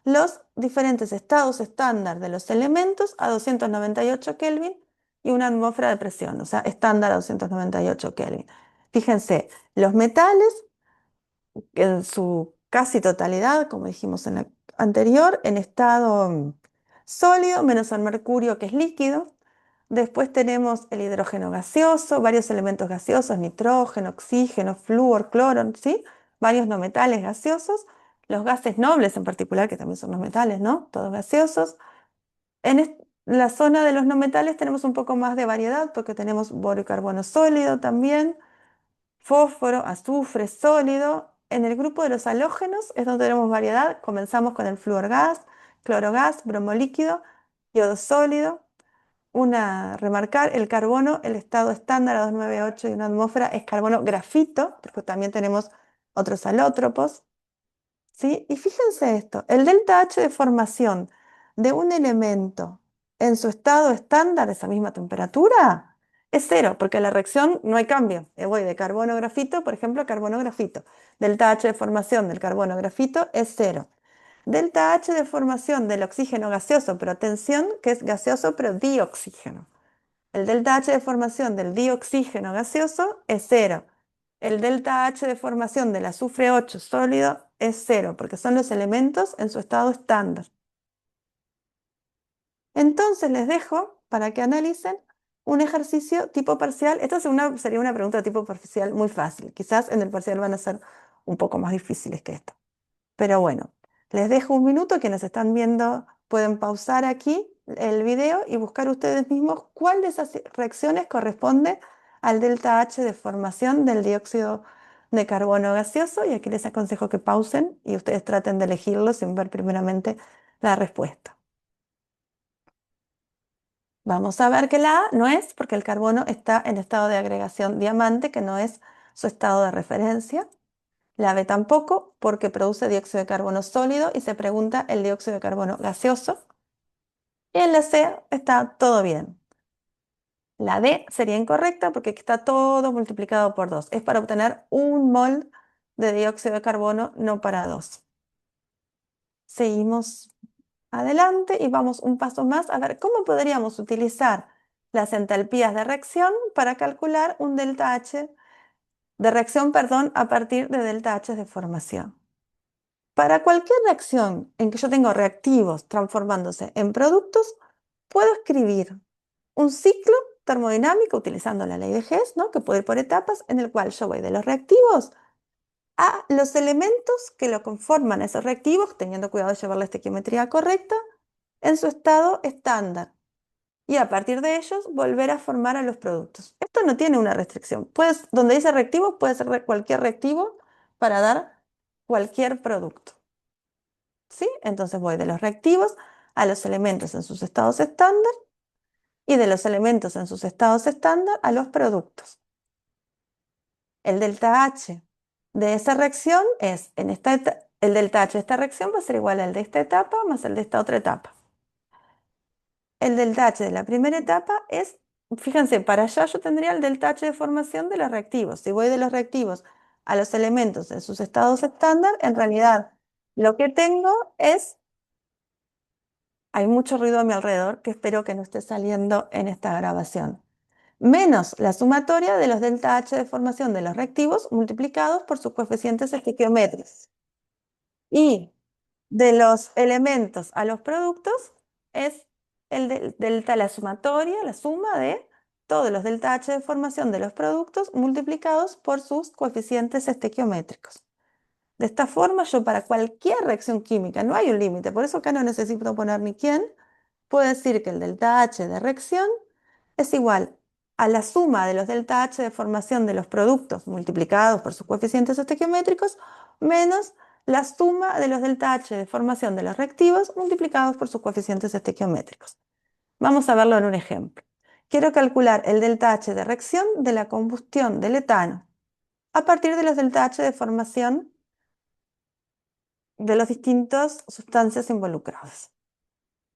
los diferentes estados estándar de los elementos a 298 Kelvin y una atmósfera de presión, o sea, estándar a 298 Kelvin. Fíjense, los metales en su casi totalidad, como dijimos en la anterior, en estado sólido, menos el mercurio que es líquido. Después tenemos el hidrógeno gaseoso, varios elementos gaseosos, nitrógeno, oxígeno, flúor, cloro, ¿sí? Varios no metales gaseosos, los gases nobles en particular, que también son los metales, ¿no? Todos gaseosos. En la zona de los no metales tenemos un poco más de variedad porque tenemos borio y carbono sólido también, fósforo, azufre sólido. En el grupo de los halógenos es donde tenemos variedad. Comenzamos con el flúor gas, clorogás, bromo líquido, yodo sólido. Remarcar, el carbono, el estado estándar a 298 y una atmósfera es carbono grafito, porque también tenemos otros alótropos, ¿sí? Y fíjense esto, el delta H de formación de un elemento en su estado estándar, esa misma temperatura, es cero, porque en la reacción no hay cambio. Voy de carbono grafito, por ejemplo, a carbono grafito. Delta H de formación del carbono grafito es cero. Delta H de formación del oxígeno gaseoso, pero atención que es gaseoso pero dioxígeno. El delta H de formación del dioxígeno gaseoso es cero. El delta H de formación del azufre 8 sólido es cero, porque son los elementos en su estado estándar. Entonces les dejo para que analicen un ejercicio tipo parcial. Esta sería una pregunta de tipo parcial muy fácil. Quizás en el parcial van a ser un poco más difíciles que esto. Pero bueno, les dejo un minuto. Quienes están viendo pueden pausar aquí el video y buscar ustedes mismos cuál de esas reacciones corresponde al delta H de formación del dióxido de carbono gaseoso y aquí les aconsejo que pausen y ustedes traten de elegirlo sin ver primeramente la respuesta. Vamos a ver que la A no es porque el carbono está en estado de agregación diamante, que no es su estado de referencia. La B tampoco porque produce dióxido de carbono sólido y se pregunta el dióxido de carbono gaseoso. Y en la C está todo bien. La D sería incorrecta porque aquí está todo multiplicado por 2. Es para obtener 1 mol de dióxido de carbono, no para 2. Seguimos adelante y vamos un paso más a ver cómo podríamos utilizar las entalpías de reacción para calcular un delta H de reacción, perdón, a partir de delta H de formación. Para cualquier reacción en que yo tengo reactivos transformándose en productos, puedo escribir un ciclo termodinámico utilizando la ley de Hess, ¿no? Que puede ir por etapas, en el cual yo voy de los reactivos a los elementos que lo conforman, esos reactivos, teniendo cuidado de llevar la estequiometría correcta, en su estado estándar. Y a partir de ellos volver a formar a los productos. Esto no tiene una restricción. Donde dice reactivo, puede ser cualquier reactivo para dar cualquier producto. ¿Sí? Entonces voy de los reactivos a los elementos en sus estados estándar y de los elementos en sus estados estándar a los productos. El delta H de esa reacción es, el delta H de esta reacción va a ser igual al de esta etapa más el de esta otra etapa. El delta H de la primera etapa es, fíjense, para allá yo tendría el delta H de formación de los reactivos. Si voy de los reactivos a los elementos en sus estados estándar, en realidad lo que tengo es, hay mucho ruido a mi alrededor que espero que no esté saliendo en esta grabación, menos la sumatoria de los delta H de formación de los reactivos multiplicados por sus coeficientes estequiométricos. Y de los elementos a los productos es delta, la sumatoria, la suma de todos los delta H de formación de los productos multiplicados por sus coeficientes estequiométricos. De esta forma, yo para cualquier reacción química, no hay un límite, por eso acá no necesito poner ni quién, puedo decir que el delta H de reacción es igual a la suma de los delta H de formación de los productos multiplicados por sus coeficientes estequiométricos menos la suma de los delta H de formación de los reactivos multiplicados por sus coeficientes estequiométricos. Vamos a verlo en un ejemplo. Quiero calcular el delta H de reacción de la combustión del etano a partir de los delta H de formación de las distintas sustancias involucradas.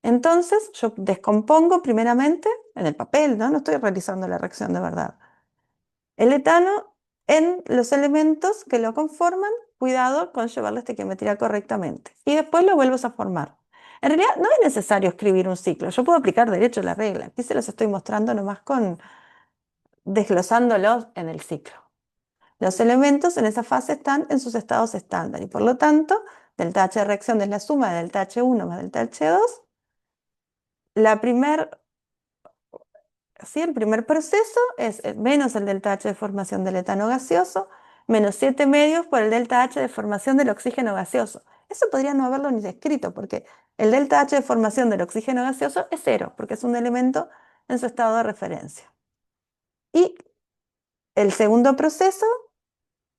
Entonces, yo descompongo primeramente en el papel, ¿no? No estoy realizando la reacción de verdad. El etano en los elementos que lo conforman, cuidado con llevar la estequiometría correctamente. Y después lo vuelves a formar. En realidad no es necesario escribir un ciclo. Yo puedo aplicar derecho la regla. Aquí se los estoy mostrando nomás desglosándolos en el ciclo. Los elementos en esa fase están en sus estados estándar y por lo tanto, delta H de reacción es la suma de delta H1 más delta H2. El primer proceso es menos el delta H de formación del etano gaseoso, menos 7 medios por el delta H de formación del oxígeno gaseoso. Eso podría no haberlo ni escrito, porque el delta H de formación del oxígeno gaseoso es 0, porque es un elemento en su estado de referencia. Y el segundo proceso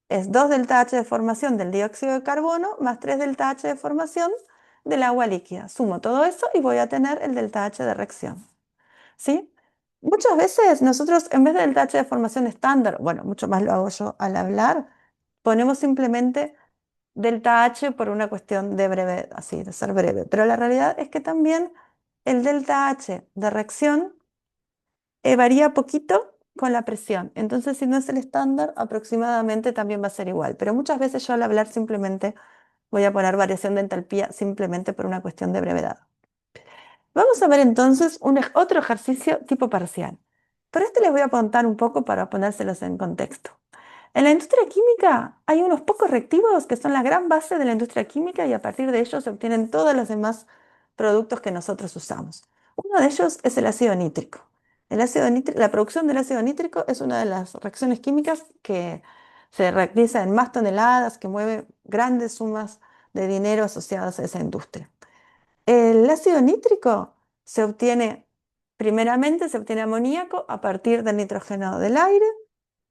es 2 delta H de formación del dióxido de carbono más 3 delta H de formación del agua líquida. Sumo todo eso y voy a tener el delta H de reacción. ¿Sí? Muchas veces nosotros, en vez del delta H de formación estándar, bueno, mucho más lo hago yo al hablar, ponemos simplemente delta H por una cuestión de breve, así, de ser breve. Pero la realidad es que también el delta H de reacción varía poquito con la presión. Entonces, si no es el estándar, aproximadamente también va a ser igual. Pero muchas veces yo al hablar simplemente voy a poner variación de entalpía simplemente por una cuestión de brevedad. Vamos a ver entonces otro ejercicio tipo parcial. Pero este les voy a contar un poco para ponérselos en contexto. En la industria química hay unos pocos reactivos que son la gran base de la industria química y a partir de ellos se obtienen todos los demás productos que nosotros usamos. Uno de ellos es el ácido nítrico. La producción del ácido nítrico es una de las reacciones químicas que se realiza en más toneladas, que mueve grandes sumas de dinero asociadas a esa industria. El ácido nítrico primeramente se obtiene amoníaco a partir del nitrógeno del aire.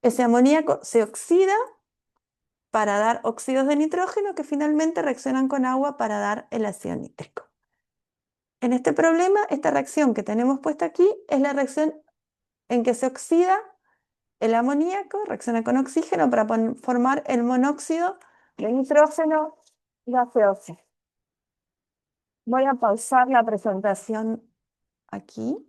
Ese amoníaco se oxida para dar óxidos de nitrógeno que finalmente reaccionan con agua para dar el ácido nítrico. En este problema, esta reacción que tenemos puesta aquí es la reacción en que se oxida el amoníaco, reacciona con oxígeno para formar el monóxido de nitrógeno gaseoso. Voy a pausar la presentación aquí.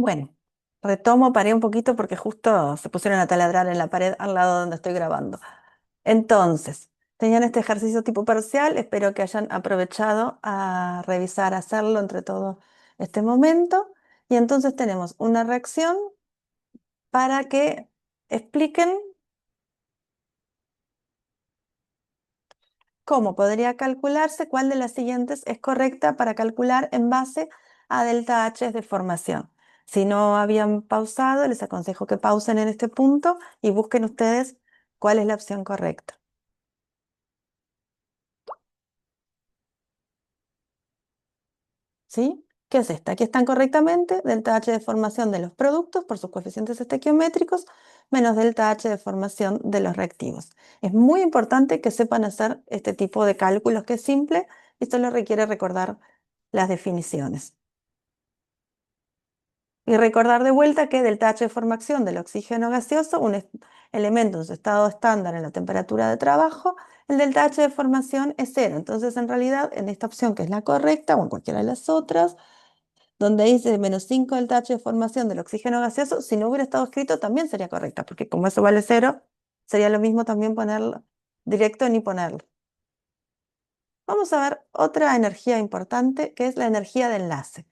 Bueno, retomo, paré un poquito porque justo se pusieron a taladrar en la pared al lado donde estoy grabando. Entonces, tenían este ejercicio tipo parcial, espero que hayan aprovechado a revisar, a hacerlo entre todo este momento. Y entonces tenemos una reacción para que expliquen cómo podría calcularse, cuál de las siguientes es correcta para calcular en base a delta H de formación. Si no habían pausado, les aconsejo que pausen en este punto y busquen ustedes cuál es la opción correcta. ¿Sí? ¿Qué es esta? Aquí están correctamente delta H de formación de los productos por sus coeficientes estequiométricos menos delta H de formación de los reactivos. Es muy importante que sepan hacer este tipo de cálculos que es simple y solo requiere recordar las definiciones. Y recordar de vuelta que delta H de formación del oxígeno gaseoso, un elemento en su estado estándar en la temperatura de trabajo, el delta H de formación es cero. Entonces, en realidad, en esta opción que es la correcta o en cualquiera de las otras, donde dice menos 5 delta H de formación del oxígeno gaseoso, si no hubiera estado escrito también sería correcta, porque como eso vale cero, sería lo mismo también ponerlo directo ni ponerlo. Vamos a ver otra energía importante que es la energía de enlace.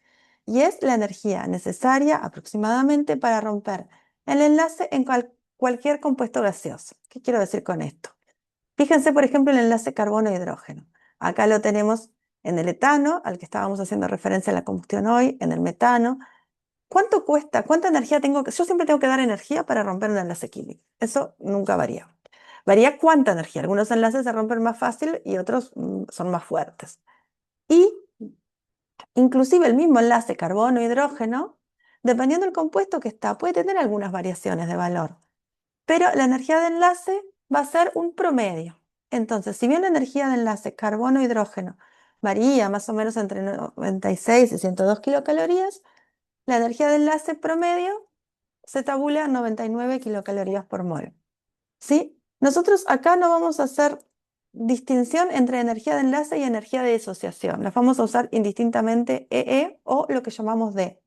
Y es la energía necesaria aproximadamente para romper el enlace en cualquier compuesto gaseoso. ¿Qué quiero decir con esto? Fíjense, por ejemplo, el enlace carbono-hidrógeno. Acá lo tenemos en el etano, al que estábamos haciendo referencia en la combustión hoy, en el metano. ¿Cuánto cuesta? ¿Cuánta energía tengo que...? Yo siempre tengo que dar energía para romper un enlace químico. Eso nunca varía. Varía cuánta energía. Algunos enlaces se rompen más fácil y otros son más fuertes. Y inclusive el mismo enlace carbono-hidrógeno, dependiendo del compuesto que está, puede tener algunas variaciones de valor. Pero la energía de enlace va a ser un promedio. Entonces, si bien la energía de enlace carbono-hidrógeno varía más o menos entre 96 y 102 kilocalorías, la energía de enlace promedio se tabula a 99 kilocalorías por mol. ¿Sí? Nosotros acá no vamos a hacer distinción entre energía de enlace y energía de disociación. Las vamos a usar indistintamente EE o lo que llamamos D.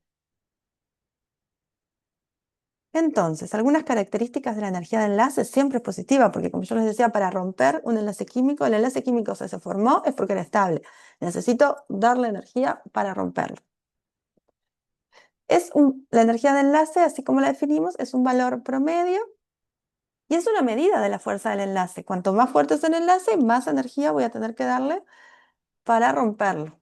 Entonces, algunas características de la energía de enlace siempre es positiva, porque como yo les decía, para romper un enlace químico, el enlace químico se formó es porque era estable. Necesito darle energía para romperlo. La energía de enlace, así como la definimos, es un valor promedio y es una medida de la fuerza del enlace. Cuanto más fuerte es el enlace, más energía voy a tener que darle para romperlo.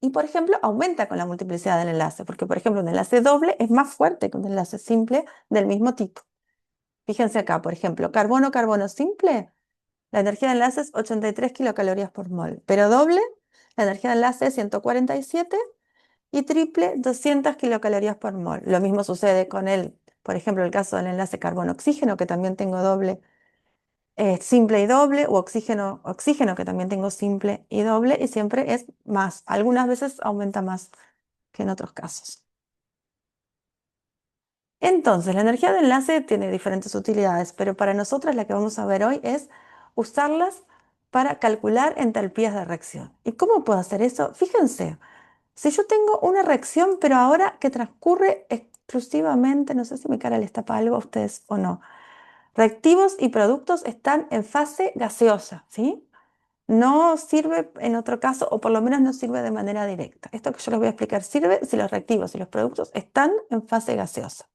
Y, por ejemplo, aumenta con la multiplicidad del enlace, porque, por ejemplo, un enlace doble es más fuerte que un enlace simple del mismo tipo. Fíjense acá, por ejemplo, carbono-carbono simple, la energía de enlace es 83 kilocalorías por mol, pero doble, la energía de enlace es 147 y triple 200 kilocalorías por mol. Lo mismo sucede con por ejemplo, el caso del enlace carbono-oxígeno, que también tengo doble, simple y doble, o oxígeno, que también tengo simple y doble, y siempre es más. Algunas veces aumenta más que en otros casos. Entonces, la energía de enlace tiene diferentes utilidades, pero para nosotras la que vamos a ver hoy es usarlas para calcular entalpías de reacción. ¿Y cómo puedo hacer eso? Fíjense, si yo tengo una reacción, pero ahora que transcurre exclusivamente, no sé si mi cara les tapa algo a ustedes o no, reactivos y productos están en fase gaseosa, ¿sí? No sirve en otro caso, o por lo menos no sirve de manera directa. Esto que yo les voy a explicar sirve si los reactivos y los productos están en fase gaseosa.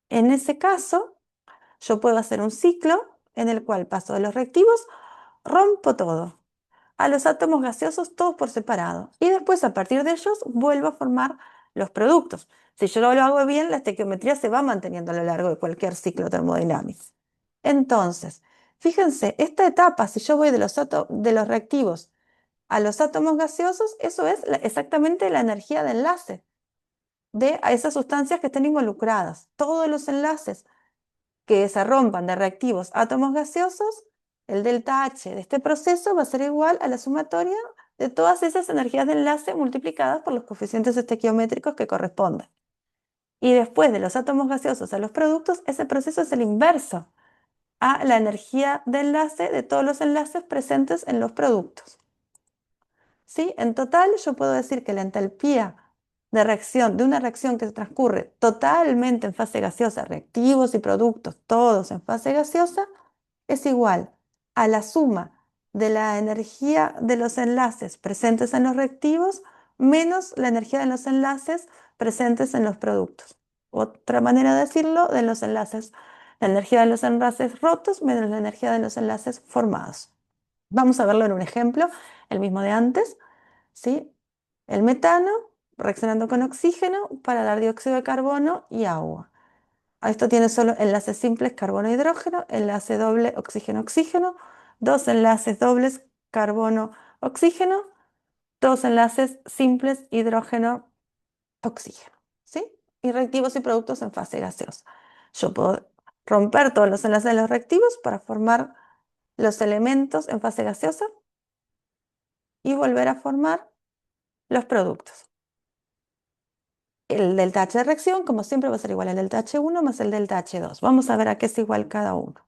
En ese caso, yo puedo hacer un ciclo en el cual paso de los reactivos, rompo todo, a los átomos gaseosos todos por separado, y después a partir de ellos vuelvo a formar los productos. Si yo lo hago bien, la estequiometría se va manteniendo a lo largo de cualquier ciclo termodinámico. Entonces, fíjense, esta etapa, si yo voy de los reactivos a los átomos gaseosos, eso es exactamente la energía de enlace de a esas sustancias que estén involucradas. Todos los enlaces que se rompan de reactivos átomos gaseosos, el delta H de este proceso va a ser igual a la sumatoria de todas esas energías de enlace multiplicadas por los coeficientes estequiométricos que corresponden. Y después de los átomos gaseosos a los productos, ese proceso es el inverso a la energía de enlace de todos los enlaces presentes en los productos. ¿Sí? En total, yo puedo decir que la entalpía de reacción de una reacción que transcurre totalmente en fase gaseosa, reactivos y productos, todos en fase gaseosa, es igual a la suma de la energía de los enlaces presentes en los reactivos menos la energía de los enlaces presentes en los productos. Otra manera de decirlo, de los enlaces, la energía de los enlaces rotos menos la energía de los enlaces formados. Vamos a verlo en un ejemplo, el mismo de antes, ¿sí? El metano reaccionando con oxígeno para dar dióxido de carbono y agua. Esto tiene solo enlaces simples carbono-hidrógeno, enlace doble oxígeno-oxígeno, dos enlaces dobles carbono-oxígeno, dos enlaces simples hidrógeno-oxígeno, ¿sí? Y reactivos y productos en fase gaseosa. Yo puedo romper todos los enlaces de los reactivos para formar los elementos en fase gaseosa y volver a formar los productos. El delta H de reacción, como siempre, va a ser igual al delta H1 más el delta H2. Vamos a ver a qué es igual cada uno.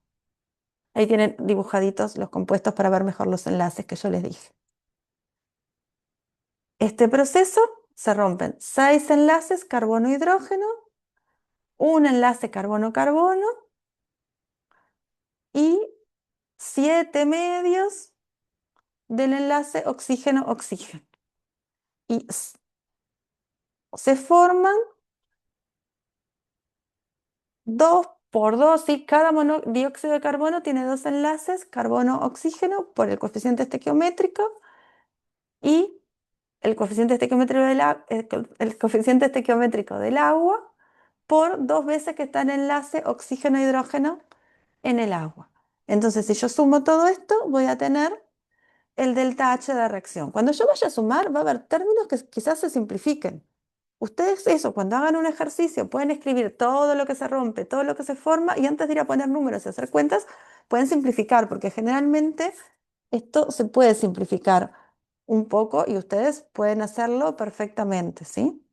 Ahí tienen dibujaditos los compuestos para ver mejor los enlaces que yo les dije. Este proceso se rompen 6 enlaces carbono-hidrógeno, un enlace carbono-carbono y 7 medios del enlace oxígeno-oxígeno. Y se forman 2 por 2, y cada dióxido de carbono tiene dos enlaces, carbono-oxígeno, por el coeficiente estequiométrico, y el coeficiente estequiométrico el coeficiente estequiométrico del agua por dos veces que está en enlace oxígeno-hidrógeno en el agua. Entonces, si yo sumo todo esto, voy a tener el delta H de reacción. Cuando yo vaya a sumar, va a haber términos que quizás se simplifiquen. Ustedes eso, cuando hagan un ejercicio, pueden escribir todo lo que se rompe, todo lo que se forma, y antes de ir a poner números y hacer cuentas, pueden simplificar, porque generalmente esto se puede simplificar un poco y ustedes pueden hacerlo perfectamente, ¿sí?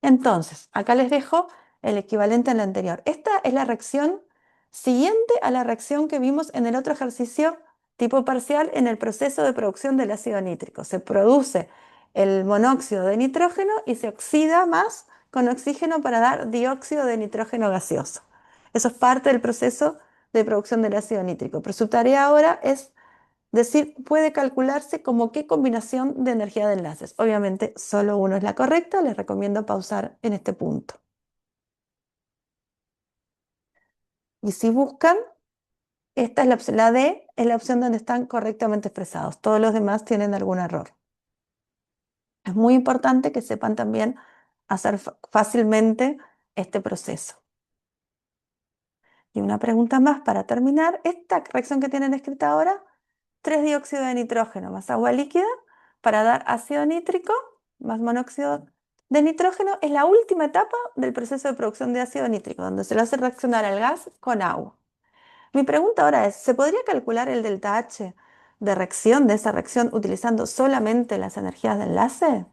Entonces, acá les dejo el equivalente al anterior. Esta es la reacción siguiente a la reacción que vimos en el otro ejercicio tipo parcial en el proceso de producción del ácido nítrico. Se produce el monóxido de nitrógeno y se oxida más con oxígeno para dar dióxido de nitrógeno gaseoso. Eso es parte del proceso de producción del ácido nítrico. Pero su tarea ahora es decir, puede calcularse como qué combinación de energía de enlaces. Obviamente, solo uno es la correcta. Les recomiendo pausar en este punto. Y si buscan, esta es la opción, la D es la opción donde están correctamente expresados. Todos los demás tienen algún error. Es muy importante que sepan también hacer fácilmente este proceso. Y una pregunta más para terminar. Esta reacción que tienen escrita ahora, 3 dióxido de nitrógeno más agua líquida para dar ácido nítrico más monóxido de nitrógeno, es la última etapa del proceso de producción de ácido nítrico, donde se lo hace reaccionar al gas con agua. Mi pregunta ahora es, ¿se podría calcular el delta H de reacción de esa reacción utilizando solamente las energías de enlace?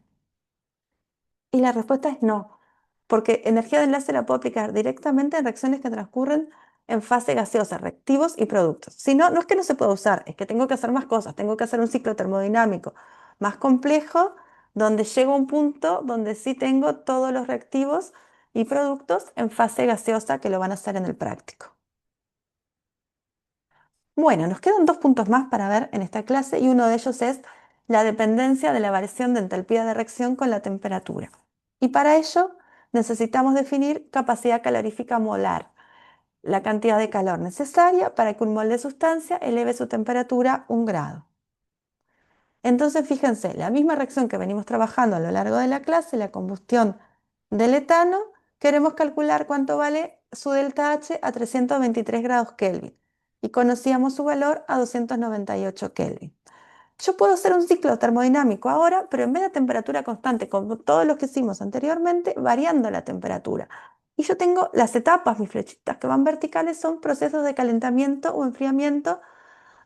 Y la respuesta es no, porque energía de enlace la puedo aplicar directamente en reacciones que transcurren en fase gaseosa, reactivos y productos. Si no, no es que no se pueda usar, es que tengo que hacer más cosas, tengo que hacer un ciclo termodinámico más complejo, donde llego a un punto donde sí tengo todos los reactivos y productos en fase gaseosa que lo van a hacer en el práctico. Bueno, nos quedan 2 puntos más para ver en esta clase, y uno de ellos es la dependencia de la variación de entalpía de reacción con la temperatura. Y para ello necesitamos definir capacidad calorífica molar, la cantidad de calor necesaria para que un mol de sustancia eleve su temperatura 1 grado. Entonces, fíjense, la misma reacción que venimos trabajando a lo largo de la clase, la combustión del etano, queremos calcular cuánto vale su delta H a 323 grados Kelvin. y conocíamos su valor a 298 Kelvin. Yo puedo hacer un ciclo termodinámico ahora, pero en vez de temperatura constante, como todos los que hicimos anteriormente, variando la temperatura. Y yo tengo las etapas, mis flechitas que van verticales son procesos de calentamiento o enfriamiento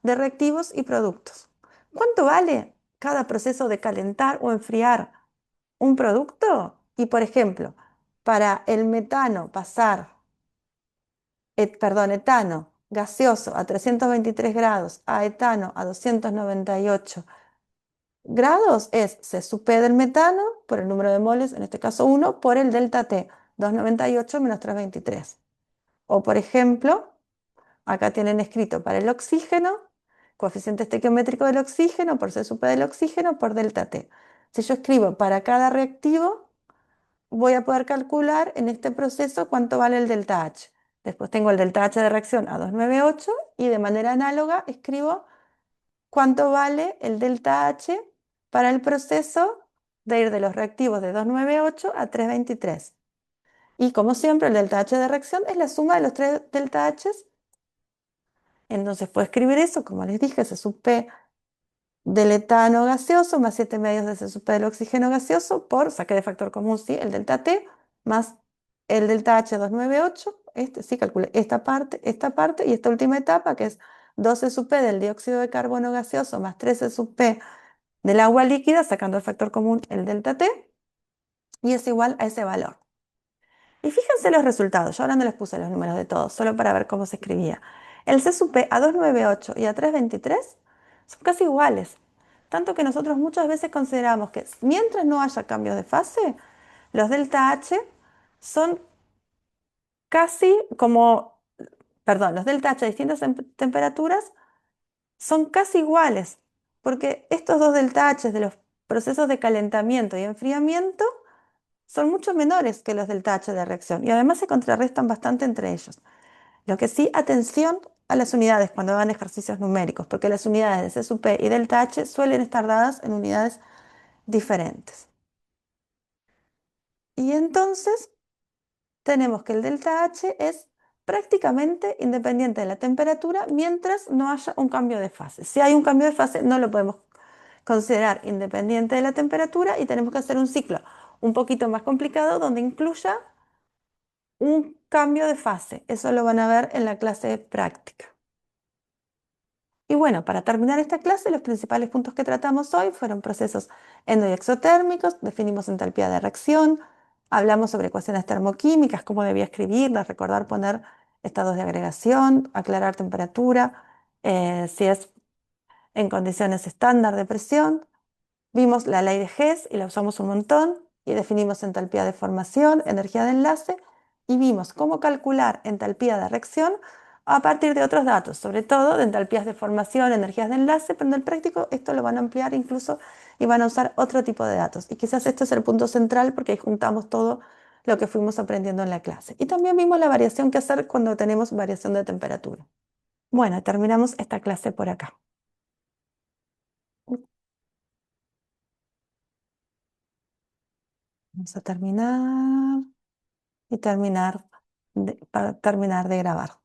de reactivos y productos. ¿Cuánto vale cada proceso de calentar o enfriar un producto? Y por ejemplo, para el metano pasar, etano gaseoso a 323 grados a etano a 298 grados es C sub P del metano por el número de moles, en este caso 1, por el delta T, 298 menos 323. O por ejemplo, acá tienen escrito para el oxígeno, coeficiente estequiométrico del oxígeno por C sub P del oxígeno por delta T. Si yo escribo para cada reactivo, voy a poder calcular en este proceso cuánto vale el delta H. Después tengo el delta H de reacción a 298 y de manera análoga escribo cuánto vale el delta H para el proceso de ir de los reactivos de 298 a 323. Y como siempre, el delta H de reacción es la suma de los tres delta H's. Entonces puedo escribir eso, como les dije, C sub P del etano gaseoso más 7 medios de C sub P del oxígeno gaseoso por, saqué de factor común, sí, el delta T, más el delta H 298, sí, calculé esta parte y esta última etapa que es 12 sub P del dióxido de carbono gaseoso más 13 sub P del agua líquida, sacando el factor común el delta T, y es igual a ese valor. Y fíjense los resultados, yo ahora no les puse los números de todos, solo para ver cómo se escribía. El C sub P a 298 y a 323 son casi iguales, tanto que nosotros muchas veces consideramos que mientras no haya cambios de fase, los delta H son casi como, perdón, los delta H a distintas temperaturas son casi iguales, porque estos dos delta H de los procesos de calentamiento y enfriamiento son mucho menores que los delta H de reacción y además se contrarrestan bastante entre ellos. Lo que sí, atención a las unidades cuando hagan ejercicios numéricos, porque las unidades de C sub P y delta H suelen estar dadas en unidades diferentes. Y entonces tenemos que el delta H es prácticamente independiente de la temperatura mientras no haya un cambio de fase. Si hay un cambio de fase, no lo podemos considerar independiente de la temperatura y tenemos que hacer un ciclo un poquito más complicado donde incluya un cambio de fase. Eso lo van a ver en la clase práctica. Y bueno, para terminar esta clase, los principales puntos que tratamos hoy fueron procesos endo y exotérmicos, definimos entalpía de reacción, hablamos sobre ecuaciones termoquímicas, cómo debía escribirlas, recordar poner estados de agregación, aclarar temperatura, si es en condiciones estándar de presión. Vimos la ley de Hess y la usamos un montón y definimos entalpía de formación, energía de enlace y vimos cómo calcular entalpía de reacción a partir de otros datos, sobre todo de entalpías de formación, energías de enlace, pero en el práctico esto lo van a ampliar incluso y van a usar otro tipo de datos. Y quizás este es el punto central porque ahí juntamos todo lo que fuimos aprendiendo en la clase. Y también vimos la variación que hacer cuando tenemos variación de temperatura. Bueno, terminamos esta clase por acá. Vamos a terminar y para terminar de grabar.